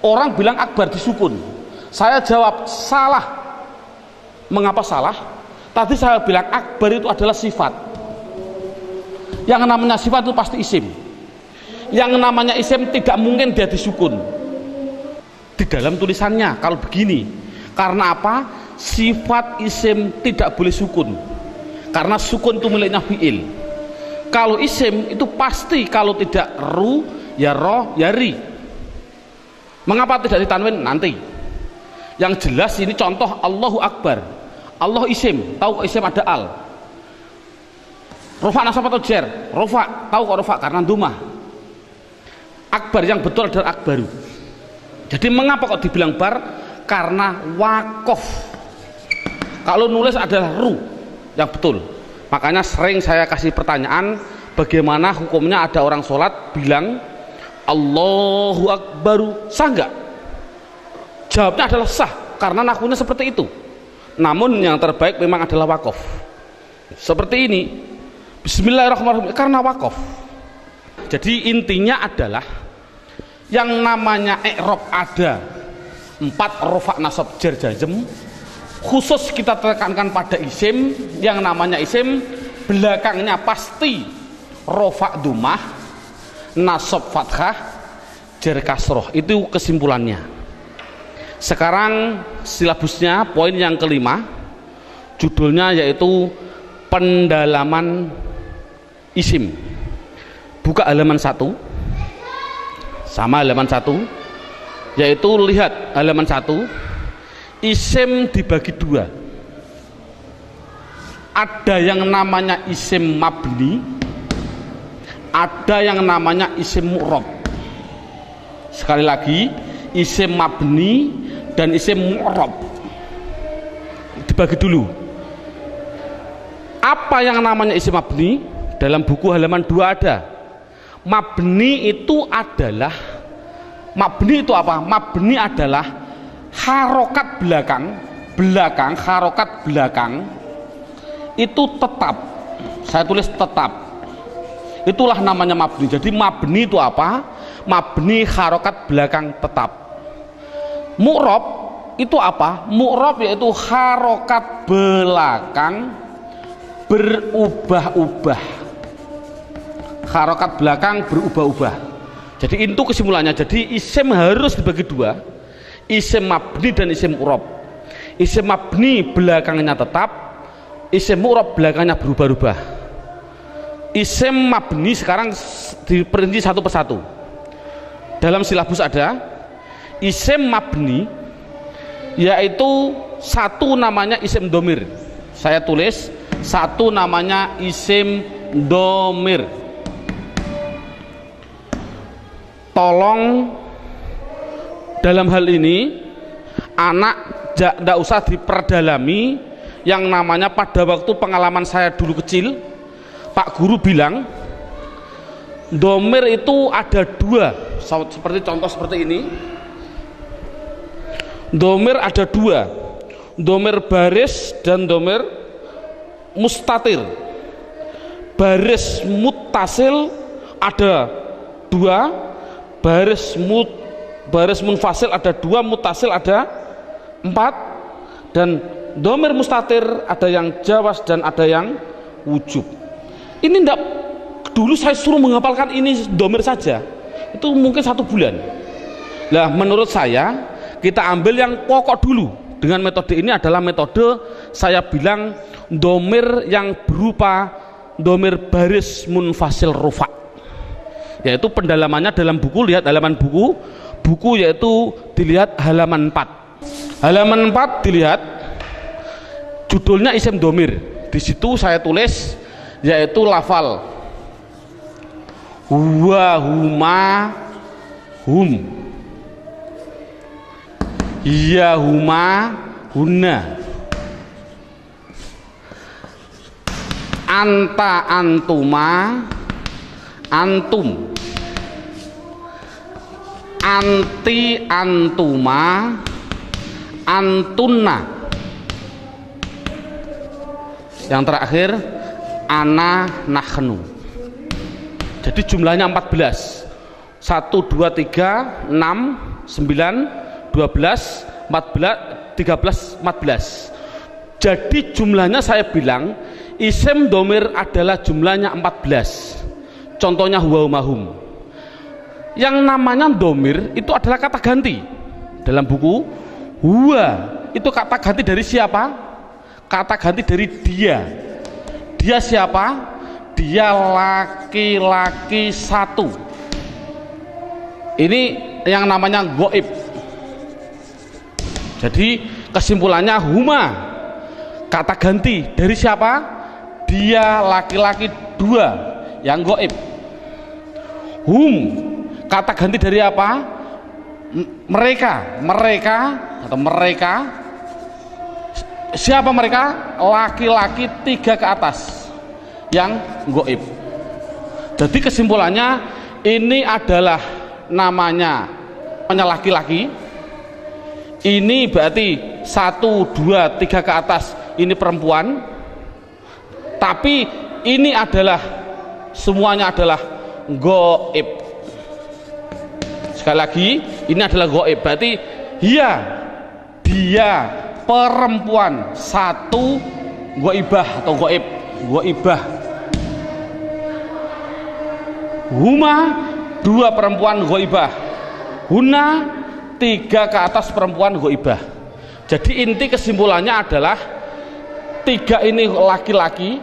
Orang bilang akbar disukun. Saya jawab salah. Mengapa salah? Tadi saya bilang akbar itu adalah sifat. Yang namanya sifat itu pasti isim. Yang namanya isim tidak mungkin dia disukun. Di dalam tulisannya kalau begini. Karena apa? Sifat isim tidak boleh sukun. Karena sukun itu miliknya fi'il. Kalau isim itu pasti kalau tidak ru ya ro ya ri. Mengapa tidak ditanwin? Nanti. Yang jelas ini contoh Allahu Akbar. Allah isim, tahu kok isim ada al. Rofa nasab atau jer? Rofa, tahu kok rofa? Karena dumah. Akbar yang betul adalah akbaru. Jadi mengapa kok dibilang bar? Karena wakof. Kalau nulis adalah ru yang betul. Makanya sering saya kasih pertanyaan, bagaimana hukumnya ada orang sholat bilang Allahu Akbaru, sah nggak? Jawabnya adalah sah, karena nakunya seperti itu. Namun yang terbaik memang adalah wakof. Seperti ini, Bismillahirrahmanirrahim, karena wakof. Jadi intinya adalah yang namanya i'rab ada 4 rofa nasab jar jazm. Khusus kita tekankan pada isim, yang namanya isim belakangnya pasti rofa dumah, nasab fathah, jar kasroh. Itu kesimpulannya. Sekarang silabusnya poin yang kelima, judulnya yaitu pendalaman isim. Buka halaman 1, sama halaman 1, yaitu lihat halaman 1, isim dibagi 2. Ada yang namanya isim mabni, ada yang namanya isim mu'rab. Sekali lagi, isim mabni dan isim mu'rab dibagi dulu. Apa yang namanya isim mabni? Dalam buku halaman 2 ada. Mabni itu adalah, mabni itu apa? Mabni adalah harokat belakang, harokat belakang itu tetap. Saya tulis tetap. Itulah namanya mabni. Jadi mabni itu apa? Mabni harokat belakang tetap. Mu'rab itu apa? Mu'rab yaitu harokat belakang berubah-ubah. Harokat belakang berubah-ubah. Jadi itu kesimpulannya. Jadi isim harus dibagi 2, isim mabni dan isim mu'rab. Isim mabni belakangnya tetap, isim mu'rab belakangnya berubah-ubah. Isim mabni sekarang diperinci satu persatu. Dalam silabus ada isim mabni, yaitu satu namanya isim domir. Saya tulis satu namanya isim domir. Tolong dalam hal ini anak tidak usah diperdalami. Yang namanya pada waktu pengalaman saya dulu kecil, Pak Guru bilang domir itu ada 2, seperti contoh seperti ini. Domir ada 2, domir baris dan domir mustatir. Baris muttasil ada 2, baris munfasil ada 2, muttasil ada 4, dan domir mustatir ada yang jawas dan ada yang wujub. Ini enggak, dulu saya suruh menghafalkan ini domir saja, itu mungkin 1 bulan. Nah, menurut saya kita ambil yang pokok dulu. Dengan metode ini adalah metode saya bilang domir yang berupa domir baris munfasil rufa, yaitu pendalamannya dalam buku. Lihat halaman buku yaitu dilihat halaman 4. Halaman 4 dilihat judulnya isim domir. Di situ saya tulis yaitu lafal huwa, huma, hum, iya, huma, hunna, anta, antuma, antum, anti, antuma, antunna. Yang terakhir ana, nahnu. Jadi jumlahnya 14. 1, 2, 3, 6, 9, 12, 14, 13, 14. Jadi jumlahnya saya bilang isim domir adalah jumlahnya 14. Contohnya huwa, hum. Yang namanya domir itu adalah kata ganti. Dalam buku huwa itu kata ganti dari siapa? Kata ganti dari dia. Dia siapa? Dia laki-laki 1. Ini yang namanya goib. Jadi kesimpulannya huma kata ganti dari siapa? Dia laki-laki 2 yang goib. Hum kata ganti dari apa? Mereka atau mereka. Siapa mereka? Laki-laki 3 ke atas yang goib. Jadi kesimpulannya ini adalah namanya laki-laki. Ini berarti 1, 2, 3 ke atas ini perempuan. Tapi ini adalah semuanya adalah goib. Sekali lagi ini adalah goib. Berarti dia perempuan 1 goibah atau goibah. Huma 2 perempuan goibah. Huna 3 ke atas perempuan goibah. Jadi inti kesimpulannya adalah 3 ini laki-laki,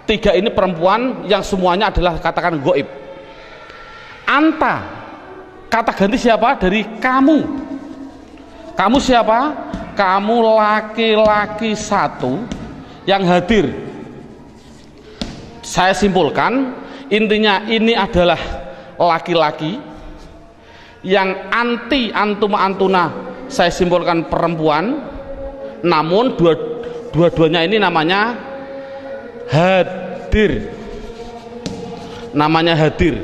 tiga ini perempuan yang semuanya adalah katakan goib. Anta, kata ganti siapa? Dari kamu. Kamu siapa? Kamu laki-laki satu yang hadir. Saya simpulkan, intinya ini adalah laki-laki yang anti antuma antuna, saya simpulkan perempuan, namun dua-duanya ini namanya hadir. Namanya hadir.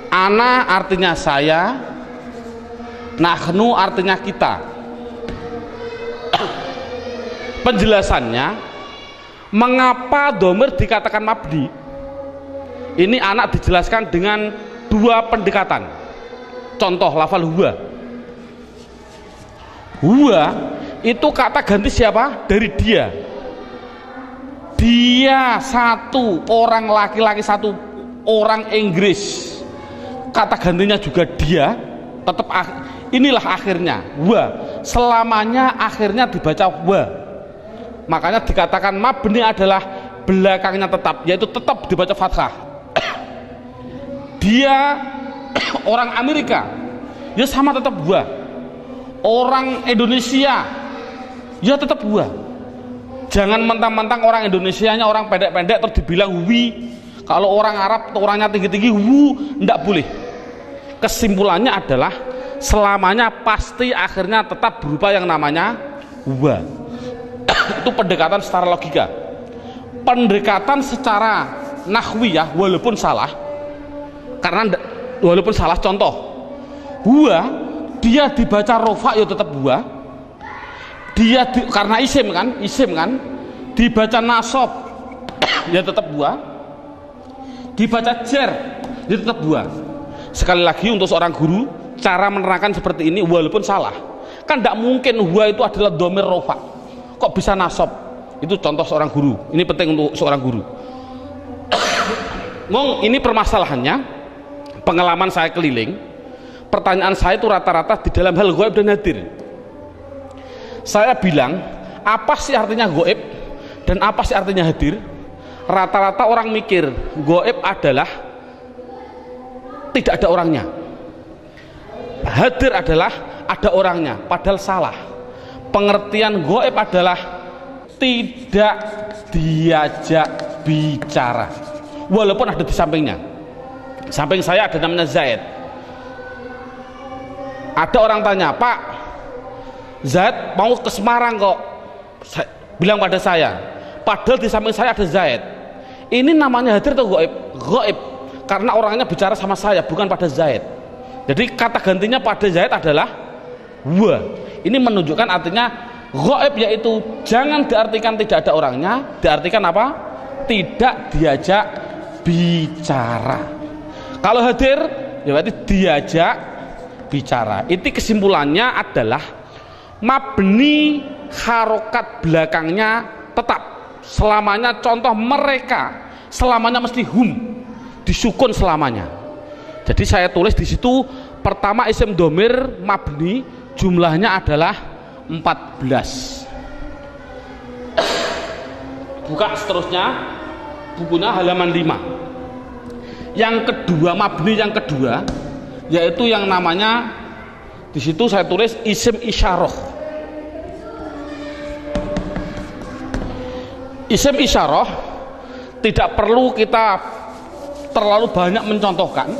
Ana artinya saya, nahnu artinya kita. Penjelasannya, mengapa dhamir dikatakan mabni? Ini anak dijelaskan dengan dua pendekatan. Contoh lafal huwa. Huwa itu kata ganti siapa? Dari dia. Dia satu, orang laki-laki satu, orang Inggris. Kata gantinya juga dia. Tetap inilah akhirnya wa. Selamanya akhirnya dibaca wa. Makanya dikatakan mabni adalah belakangnya tetap, yaitu tetap dibaca fathah. Dia orang Amerika, ya sama tetap gua. Orang Indonesia, ya tetap gua. Jangan mentang-mentang orang Indonesianya orang pendek-pendek terus dibilang wi. Kalau orang Arab orangnya tinggi-tinggi wu, ndak boleh. Kesimpulannya adalah selamanya pasti akhirnya tetap berupa yang namanya wa. Itu pendekatan secara logika. Pendekatan secara nahwiyah walaupun salah. Karena walaupun salah, contoh huwa dia dibaca rofa ya tetap huwa. Dia karena isim kan dibaca nasab ya tetap huwa. Dibaca jar ya tetap huwa. Sekali lagi untuk seorang guru cara menerangkan seperti ini walaupun salah. Kan tidak mungkin huwa itu adalah dhamir rofa. Kok bisa nasab? Itu contoh seorang guru. Ini penting untuk seorang guru. Ngomong ini permasalahannya. Pengalaman saya keliling, pertanyaan saya itu rata-rata di dalam hal gaib dan hadir. Saya bilang, apa sih artinya gaib dan apa sih artinya hadir? Rata-rata orang mikir gaib adalah tidak ada orangnya, hadir adalah ada orangnya, padahal salah. Pengertian gaib adalah tidak diajak bicara walaupun ada di sampingnya. Samping saya ada namanya Zaid. Ada orang tanya, Pak Zaid mau ke Semarang kok, bilang pada saya, padahal di samping saya ada Zaid. Ini namanya hadir atau gaib? Gaib, karena orangnya bicara sama saya, bukan pada Zaid. Jadi kata gantinya pada Zaid adalah wa. Ini menunjukkan artinya gaib, yaitu jangan diartikan tidak ada orangnya, diartikan apa? Tidak diajak bicara. Kalau hadir, ya berarti diajak bicara. Itu kesimpulannya adalah mabni harokat belakangnya tetap selamanya. Contoh mereka selamanya mesti hum, disukun selamanya. Jadi saya tulis di situ pertama isim domir mabni jumlahnya adalah 14. Buka seterusnya bukunya halaman 5. Yang kedua, mabni yang kedua yaitu yang namanya di situ saya tulis isim isyarah. Isim isyarah tidak perlu kita terlalu banyak mencontohkan.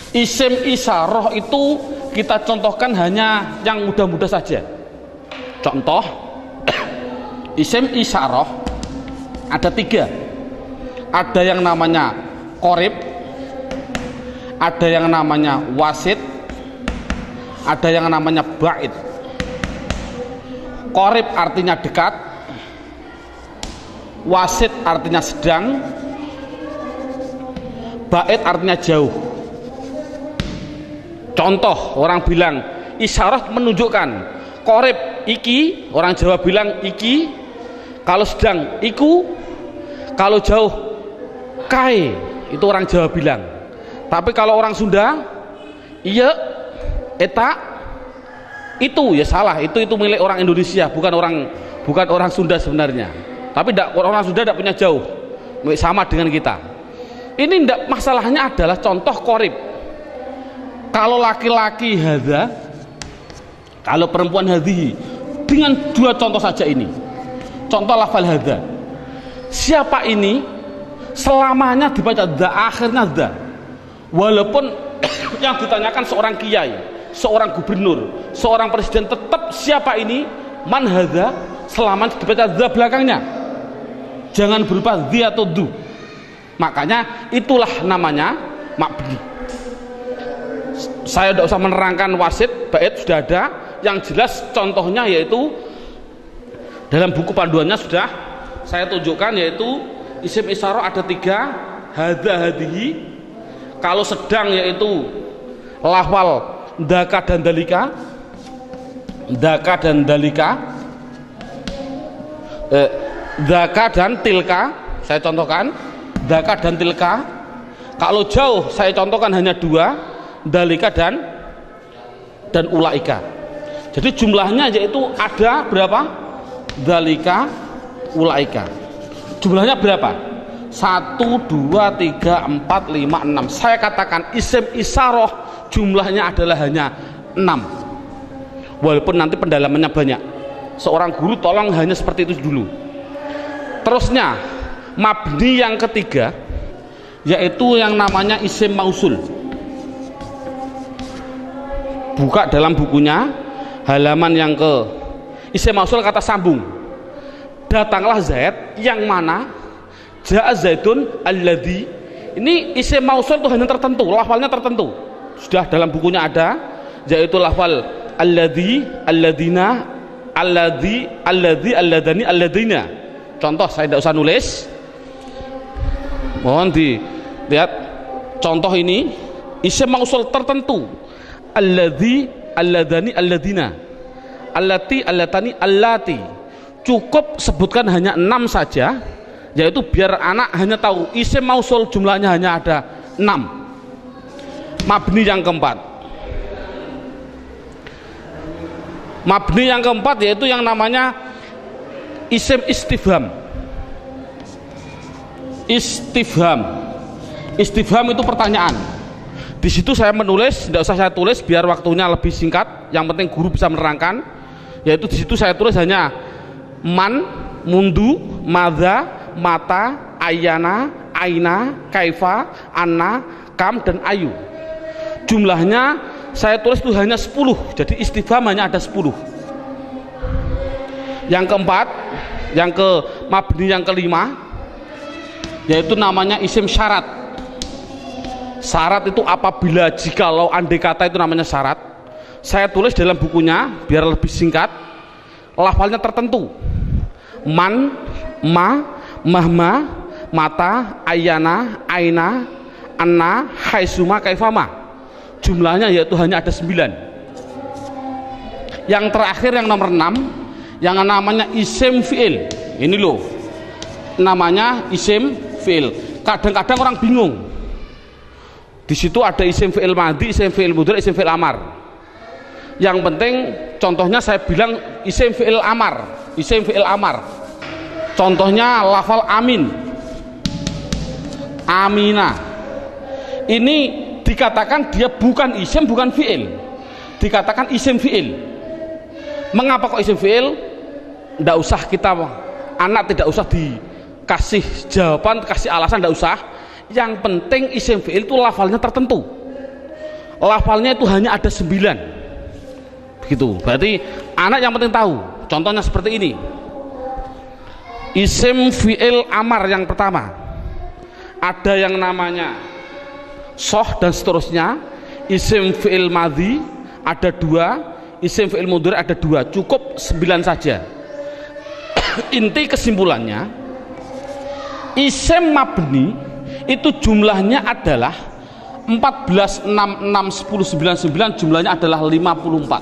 Isim isyarah itu kita contohkan hanya yang mudah-mudah saja. Contoh isim isyarah ada 3. Ada yang namanya qorib, ada yang namanya wasit, ada yang namanya ba'id. Qorib artinya dekat, wasit artinya sedang, ba'id artinya jauh. Contoh orang bilang isyarat menunjukkan qorib iki, orang Jawa bilang iki, kalau sedang iku, kalau jauh kai, itu orang Jawa bilang. Tapi kalau orang Sunda iya eta itu ya salah, itu milik orang Indonesia, bukan bukan orang Sunda sebenarnya, tapi orang Sunda tidak punya jauh, sama dengan kita. Ini tidak, masalahnya adalah contoh korib. Kalau laki-laki hadza, kalau perempuan hadhihi, dengan dua contoh saja ini. Contoh lafal hadza, siapa ini selamanya dibaca dza, akhirnya dza, walaupun yang ditanyakan seorang kiai, seorang gubernur, seorang presiden, tetap siapa ini, man hadza, selamanya dibaca dza belakangnya, jangan berupa dzi atau du. Makanya itulah namanya mabni. Saya tidak usah menerangkan wasit, bait sudah ada. Yang jelas contohnya yaitu dalam buku panduannya sudah saya tunjukkan, yaitu isim isyarah ada 3, hadza hadhihi. Kalau sedang yaitu lafal dzaka dan dalika, dzaka dan dalika, dzaka dan tilka. Saya contohkan dzaka dan tilka. Kalau jauh saya contohkan hanya 2, dalika dan ulaika. Jadi jumlahnya yaitu ada berapa? Dalika, ulaika. Jumlahnya berapa? 1, 2, 3, 4, 5, 6. Saya katakan isim isyarah jumlahnya adalah hanya 6. Walaupun nanti pendalamannya banyak. Seorang guru tolong hanya seperti itu dulu. Terusnya mabni yang ketiga yaitu yang namanya isim mausul. Buka dalam bukunya halaman yang ke isim mausul, kata sambung. Datanglah Zaid, yang mana ja'a Zaidun alladzi. Ini isim mausul itu hanya tertentu, lafalnya tertentu. Sudah dalam bukunya ada, yaitu lafal alladzi, alladzina, alladzi, alladani, alladina. Contoh saya tidak usah nulis. Mohon dilihat contoh ini, isim mausul tertentu. Alladzi, alladani, alladina, allati, allatani, allati. Cukup sebutkan hanya 6 saja, yaitu biar anak hanya tahu isim mausul jumlahnya hanya ada 6. Mabni yang keempat, mabni yang keempat yaitu yang namanya isim istifham. Istifham itu pertanyaan. Di situ saya menulis, tidak usah saya tulis biar waktunya lebih singkat. Yang penting guru bisa menerangkan. Yaitu di situ saya tulis hanya man, mundu, madza, mata, ayana, aina, kaifa, anna, kam, dan ayu. Jumlahnya saya tulis itu hanya 10. Jadi istifham hanya ada 10. Yang keempat, yang ke mabni yang kelima, yaitu namanya isim syarat. Syarat itu apabila, jikalau, andai kata, itu namanya syarat. Saya tulis dalam bukunya biar lebih singkat. Lafalnya tertentu. Man, ma, mahma, mata, ayana, aina, anna, haisuma, kaifama. Jumlahnya yaitu hanya ada 9. Yang terakhir yang nomor 6, yang namanya isim fi'il. Ini loh, namanya isim fi'il. Kadang-kadang orang bingung. Di situ ada isim fi'il madhi, isim fi'il mudhari, isim fi'il amar. Yang penting contohnya saya bilang isim fi'il amar, isim fi'il amar. Contohnya lafal amin, amina. Ini dikatakan dia bukan isim, bukan fi'il. Dikatakan isim fi'il. Mengapa kok isim fi'il? Tidak usah kita, anak tidak usah dikasih jawaban, kasih alasan, tidak usah. Yang penting isim fi'il itu lafalnya tertentu. Lafalnya itu hanya ada 9. Begitu. Berarti anak yang penting tahu. Contohnya seperti ini. Isim fi'il amar yang pertama. Ada yang namanya soh dan seterusnya. Isim fi'il madhi ada 2. Isim fi'il mudhari ada 2. Cukup 9 saja. Inti kesimpulannya, isim mabni itu jumlahnya adalah 14, 6, 6, 10, 9, 9, jumlahnya adalah 54.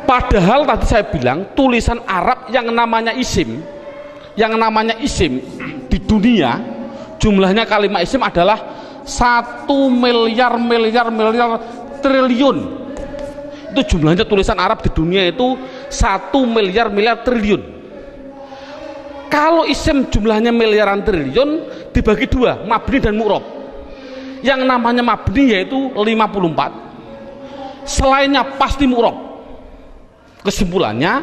Padahal tadi saya bilang tulisan Arab yang namanya isim di dunia jumlahnya kalimat isim adalah 1 miliar triliun. Itu jumlahnya tulisan Arab di dunia itu 1 miliar triliun. Kalau isim jumlahnya miliaran triliun dibagi dua, mabni dan mu'rob. Yang namanya mabni yaitu 54, selainnya pasti mu'rob. Kesimpulannya,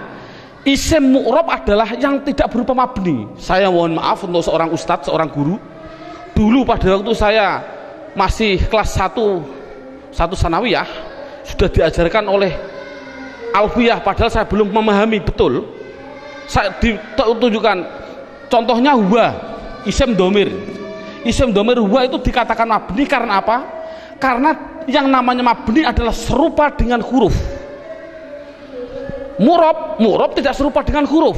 isim mu'rob adalah yang tidak berupa mabni. Saya mohon maaf untuk seorang ustadz, seorang guru, dulu pada waktu saya masih kelas 1 sanawiyah sudah diajarkan oleh alfiyah, padahal saya belum memahami betul. Saya ditunjukkan contohnya huwa, isim domir. Isim domir huwa itu dikatakan mabni karena apa? Karena yang namanya mabni adalah serupa dengan huruf. Mu'rob tidak serupa dengan huruf.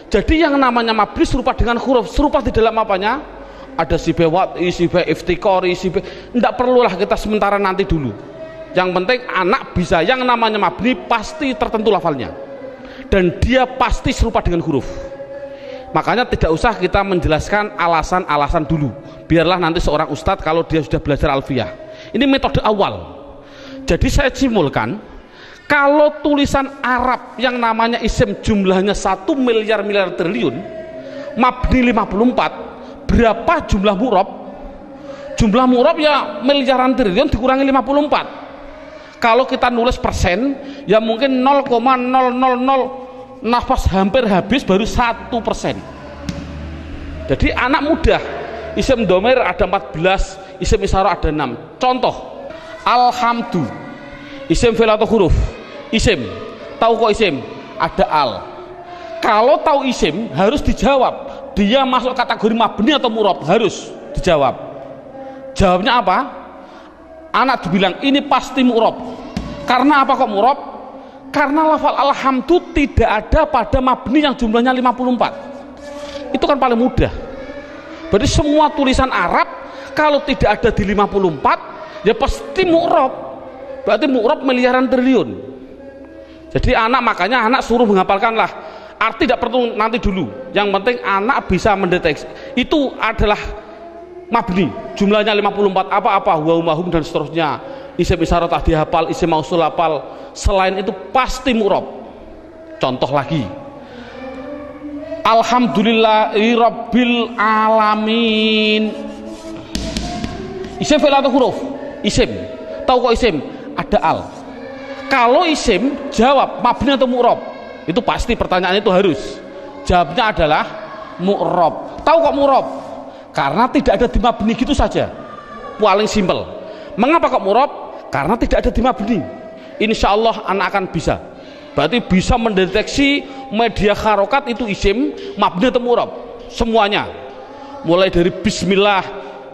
Jadi yang namanya mabni serupa dengan huruf. Serupa di dalam apanya? Ada sibe wat'i, sibe iftikori, sibe. Tidak perlulah kita sementara, nanti dulu. Yang penting anak bisa, yang namanya mabni pasti tertentu lafalnya, dan dia pasti serupa dengan huruf. Makanya tidak usah kita menjelaskan alasan-alasan dulu, biarlah nanti seorang ustadz kalau dia sudah belajar alfiyah. Ini metode awal. Jadi saya simpulkan, kalau tulisan Arab yang namanya isim jumlahnya 1 miliar triliun, mabni 54, berapa jumlah mu'rob? Jumlah mu'rob ya miliaran triliun dikurangi 54. Kalau kita nulis persen, ya mungkin 0,000 nafas hampir habis baru 1%. Jadi anak mudah. Isim domir ada 14, isim isyarah ada 6. Contoh, alhamdu, isim fi'il atau huruf? Isim. Tahu kok isim? Ada al. Kalau tahu isim harus dijawab, dia masuk kategori mabni atau mu'rob, harus dijawab. Jawabnya apa? Anak dibilang ini pasti mu'rob. Karena apa kok mu'rob? Karena lafal alhamdu tidak ada pada mabni yang jumlahnya 54. Itu kan paling mudah. Berarti semua tulisan Arab kalau tidak ada di 54 ya pasti mu'rob. Berarti mu'rob miliaran triliun. Jadi makanya anak suruh menghafalkanlah. Arti tidak perlu nanti dulu. Yang penting anak bisa mendeteksi. Itu adalah mabni, jumlahnya 54, apa-apa, huwa, dan seterusnya. Isim isyarah tak dihafal, isim mausul hafal. Selain itu pasti mu'rob. Contoh lagi, alhamdulillahi rabbil alamin. Isim fi'il atau huruf? Isim. Tahu kok isim? Ada al. Kalau isim, jawab mabni atau mu'rob? Itu pasti, pertanyaan itu harus. Jawabnya adalah mu'rob. Tahu kok mu'rob? Karena tidak ada di mabni, gitu saja, paling simpel. Mengapa kok mu'rob? Karena tidak ada di mabni. Insya Allah anak akan bisa. Berarti bisa mendeteksi media harokat itu isim, mabni atau mu'rob, semuanya. Mulai dari bismillah,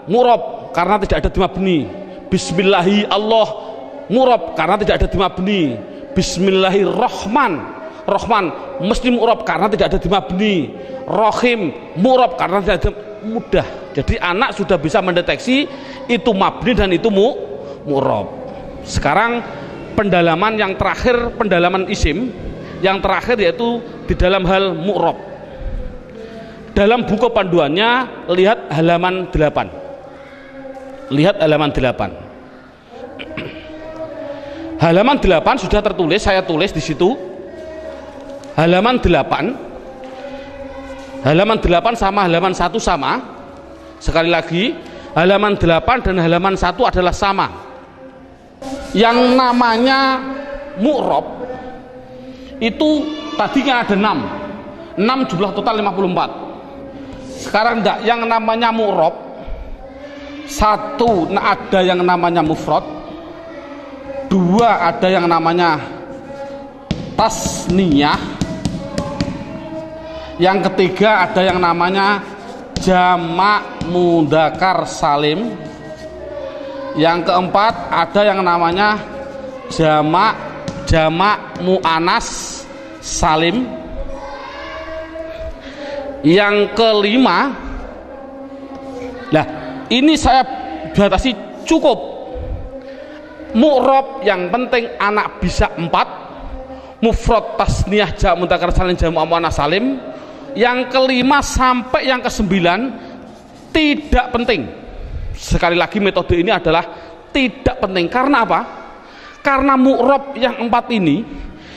mu'rob karena tidak ada di mabni. Bismillahi Allah, mu'rob karena tidak ada di mabni. Bismillahirrahman, Rahman mesti mu'rob karena tidak ada di mabni. Rahim, mu'rob karena tidak ada. Mudah. Jadi anak sudah bisa mendeteksi itu mabni dan itu mu'rob. Sekarang pendalaman yang terakhir, pendalaman isim yang terakhir, yaitu di dalam hal mu'rob. Dalam buku panduannya lihat halaman 8. Lihat halaman 8. Halaman 8 sudah tertulis, saya tulis di situ. Halaman 8. Halaman 8 sama halaman 1 sama. Sekali lagi, halaman 8 dan halaman 1 adalah sama. Yang namanya mu'rob itu tadinya ada 6. 6 jumlah total 54. Sekarang enggak, yang namanya mu'rob 1 ada yang namanya mufrad, 2 ada yang namanya tasniyah, yang ketiga ada yang namanya jamak mudzakkar salim, yang keempat ada yang namanya jamak muannas salim, yang kelima, nah ini saya batasi cukup mu'rob, yang penting anak bisa 4, mufrad, tasniyah, jamak mudzakkar salim, jamak muannas salim. Yang kelima sampai yang ke-9 tidak penting. Sekali lagi metode ini adalah tidak penting. Karena apa? Karena mu'rab yang 4 ini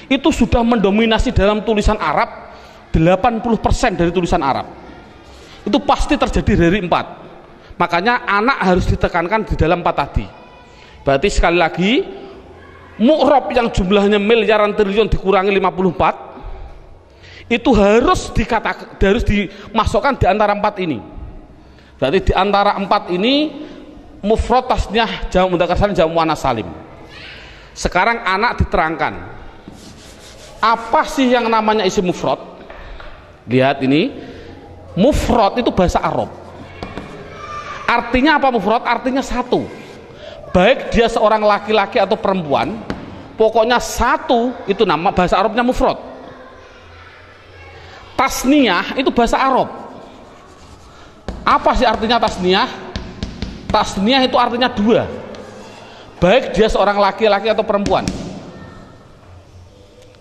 itu sudah mendominasi dalam tulisan Arab, 80% dari tulisan Arab itu pasti terjadi dari 4. Makanya anak harus ditekankan di dalam 4 tadi. Berarti sekali lagi, mu'rab yang jumlahnya miliaran triliun dikurangi 54 itu harus dimasukkan di antara 4 ini. Berarti di antara 4 ini mufrad, tasniyah, jamak mudzakkar salim, jamak muannats salim. Sekarang anak diterangkan apa sih yang namanya isim mufrad. Lihat ini, mufrad itu bahasa Arab. Artinya apa mufrad? Artinya satu, baik dia seorang laki-laki atau perempuan, pokoknya satu, itu nama bahasa Arabnya mufrad. Tasniyah itu bahasa Arab. Apa sih artinya tasniyah? Tasniyah itu artinya 2, baik dia seorang laki-laki atau perempuan.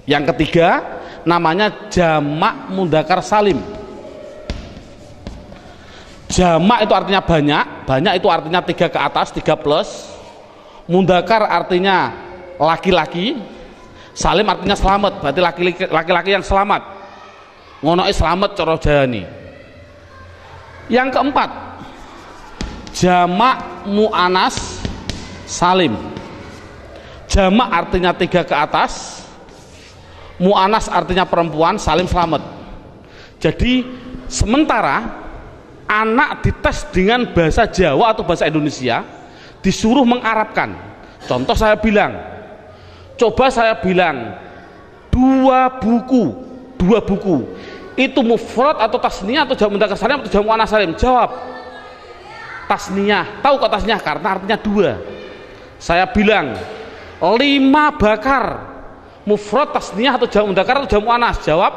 Yang ketiga namanya jamak mudzakkar salim. Jamak itu artinya banyak, banyak itu artinya 3 ke atas, 3 plus. Mudzakkar artinya laki-laki, salim artinya selamat, berarti laki-laki yang selamat. Ngonoke selamat cara jayane. Yang keempat, jamak muannats salim. Jamak artinya 3 ke atas, muannats artinya perempuan, salim selamat. Jadi sementara anak dites dengan bahasa Jawa atau bahasa Indonesia, disuruh mengarabkan. Contoh saya bilang, coba saya bilang 2 buku itu mufrad atau tasniyah atau jamak mudzakkar salim atau jamak muannats salim? Jawab tasniyah. Tahu kok tasniyah? Karena artinya 2. Saya bilang 5 bakar, mufrad, tasniyah atau jamak mudzakkar atau jamak muannats? Jawab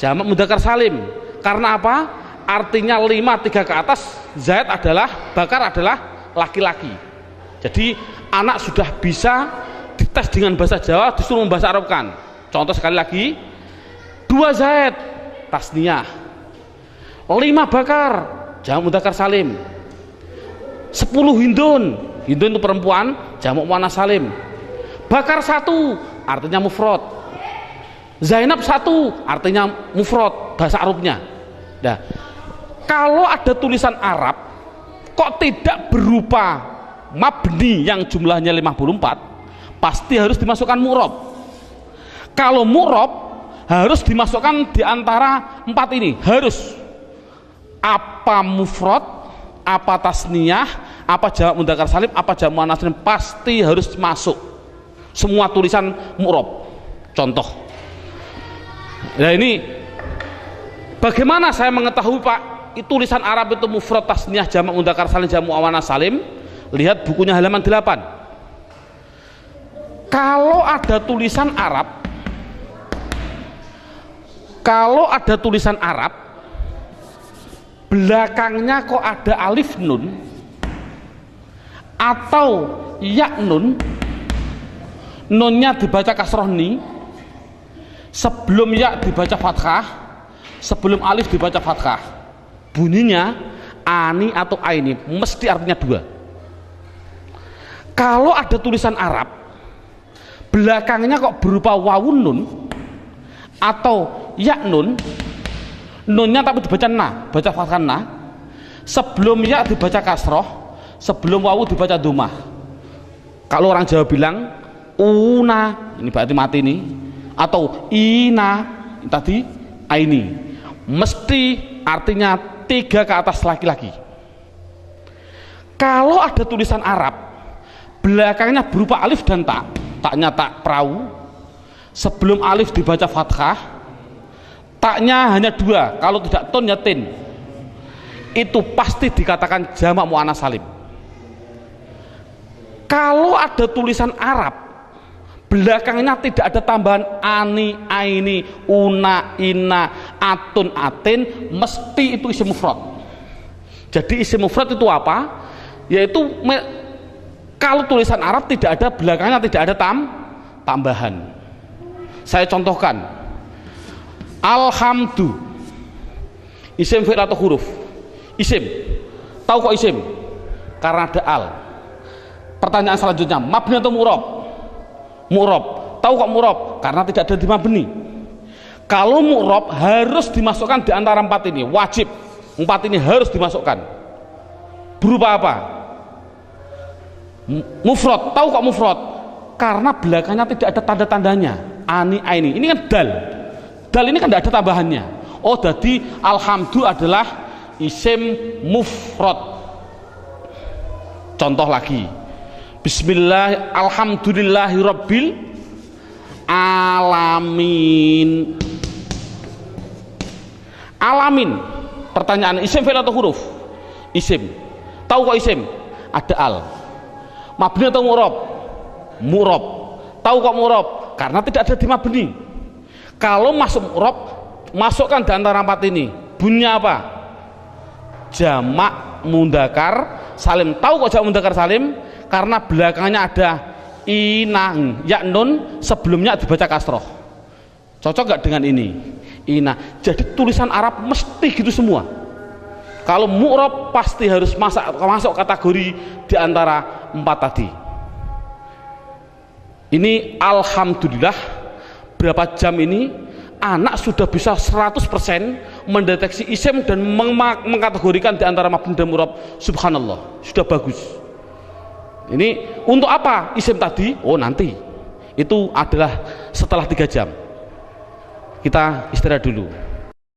jamak mudzakkar salim. Karena apa? Artinya 5, 3 ke atas, zaid adalah, bakar adalah laki-laki. Jadi anak sudah bisa dites dengan bahasa Jawa, disuruh membahasa Arabkan. Contoh sekali lagi, 2 zaid tasniyah, 5 bakar jamak mudzakkar salim, 10 hindun, hindun itu perempuan, jamak muannats salim. Bakar 1 artinya mufrad, Zainab 1 artinya mufrad bahasa Arabnya. Nah, kalau ada tulisan Arab kok tidak berupa mabni yang jumlahnya 54, pasti harus dimasukkan mu'rab. Kalau mu'rab harus dimasukkan di antara 4 ini, harus apa mufrad, apa tasniyah, apa jamak mudzakkar salim, apa jamak muannats salim, pasti harus masuk semua tulisan mu'rab. Contoh, nah ini bagaimana saya mengetahui Pak tulisan Arab itu mufrad, tasniyah, jamak mudzakkar salim, jamak muannats salim? Lihat bukunya halaman 8. Kalau ada tulisan Arab, belakangnya kok ada alif nun atau ya nun, nunnya dibaca kasroh ni, sebelum ya dibaca fathah, sebelum alif dibaca fathah, bunyinya ani atau aini, mesti artinya 2. Kalau ada tulisan Arab belakangnya kok berupa wawun nun atau ya nun, nunnya tapi dibaca na, baca fathah na, sebelum ya dibaca kasroh, sebelum wawu dibaca dhammah. Kalau orang Jawa bilang una, ini berarti mati nih, atau ina, tadi aini, mesti artinya 3 ke atas laki-laki. Kalau ada tulisan Arab belakangnya berupa alif dan tak, taknya tak perahu, sebelum alif dibaca fathah, taknya hanya 2, kalau tidak ton ya tin, itu pasti dikatakan jamak muannats salim. Kalau ada tulisan Arab belakangnya tidak ada tambahan ani, aini, una, ina, atun, atin, mesti itu isim mufrad. Jadi isim mufrad itu apa? Yaitu kalau tulisan Arab tidak ada belakangnya tidak ada tambahan. Saya contohkan, alhamdu, isim fi'il atau huruf? Isim. Tahu kok isim? Karena ada al. Pertanyaan selanjutnya, mabni atau mu'rab? mu'rob. Tahu kok mu'rob? Karena tidak ada di mabni. Kalau mu'rob harus dimasukkan di antara 4 ini, wajib 4 ini harus dimasukkan. Berupa apa? Mufrad. Tahu kok mufrad? Karena belakangnya tidak ada tanda-tandanya. Ani, aini. Ini kan dal. Dal ini kan tidak ada tambahannya. Oh, jadi alhamdu adalah isim mufrad. Contoh lagi. Bismillah, alhamdulillahi rabbil alamin. Alamin. Pertanyaan, isim fi'il atau huruf? Isim. Tahu kok isim? Ada al. Mabni atau mu'rob? Mu'rob. Tahu kok mu'rob? Karena tidak ada di mabni. Kalau masuk mu'rob, masukkan di antara 4 ini. Bunyinya apa? Jamak mudzakkar salim. Tahu kok jamak mudzakkar salim? Karena belakangnya ada inang, ya nun, sebelumnya dibaca kasroh. Cocok gak dengan ini? Ina. Jadi tulisan Arab mesti gitu semua. Kalau mu'rob pasti harus masuk kategori di antara 4 tadi. Ini alhamdulillah berapa jam ini anak sudah bisa 100% mendeteksi isim dan mengkategorikan di antara mabni dan mu'rob. Subhanallah, sudah bagus. Ini untuk apa isim tadi? Oh, nanti itu adalah setelah 3 jam. Kita istirahat dulu.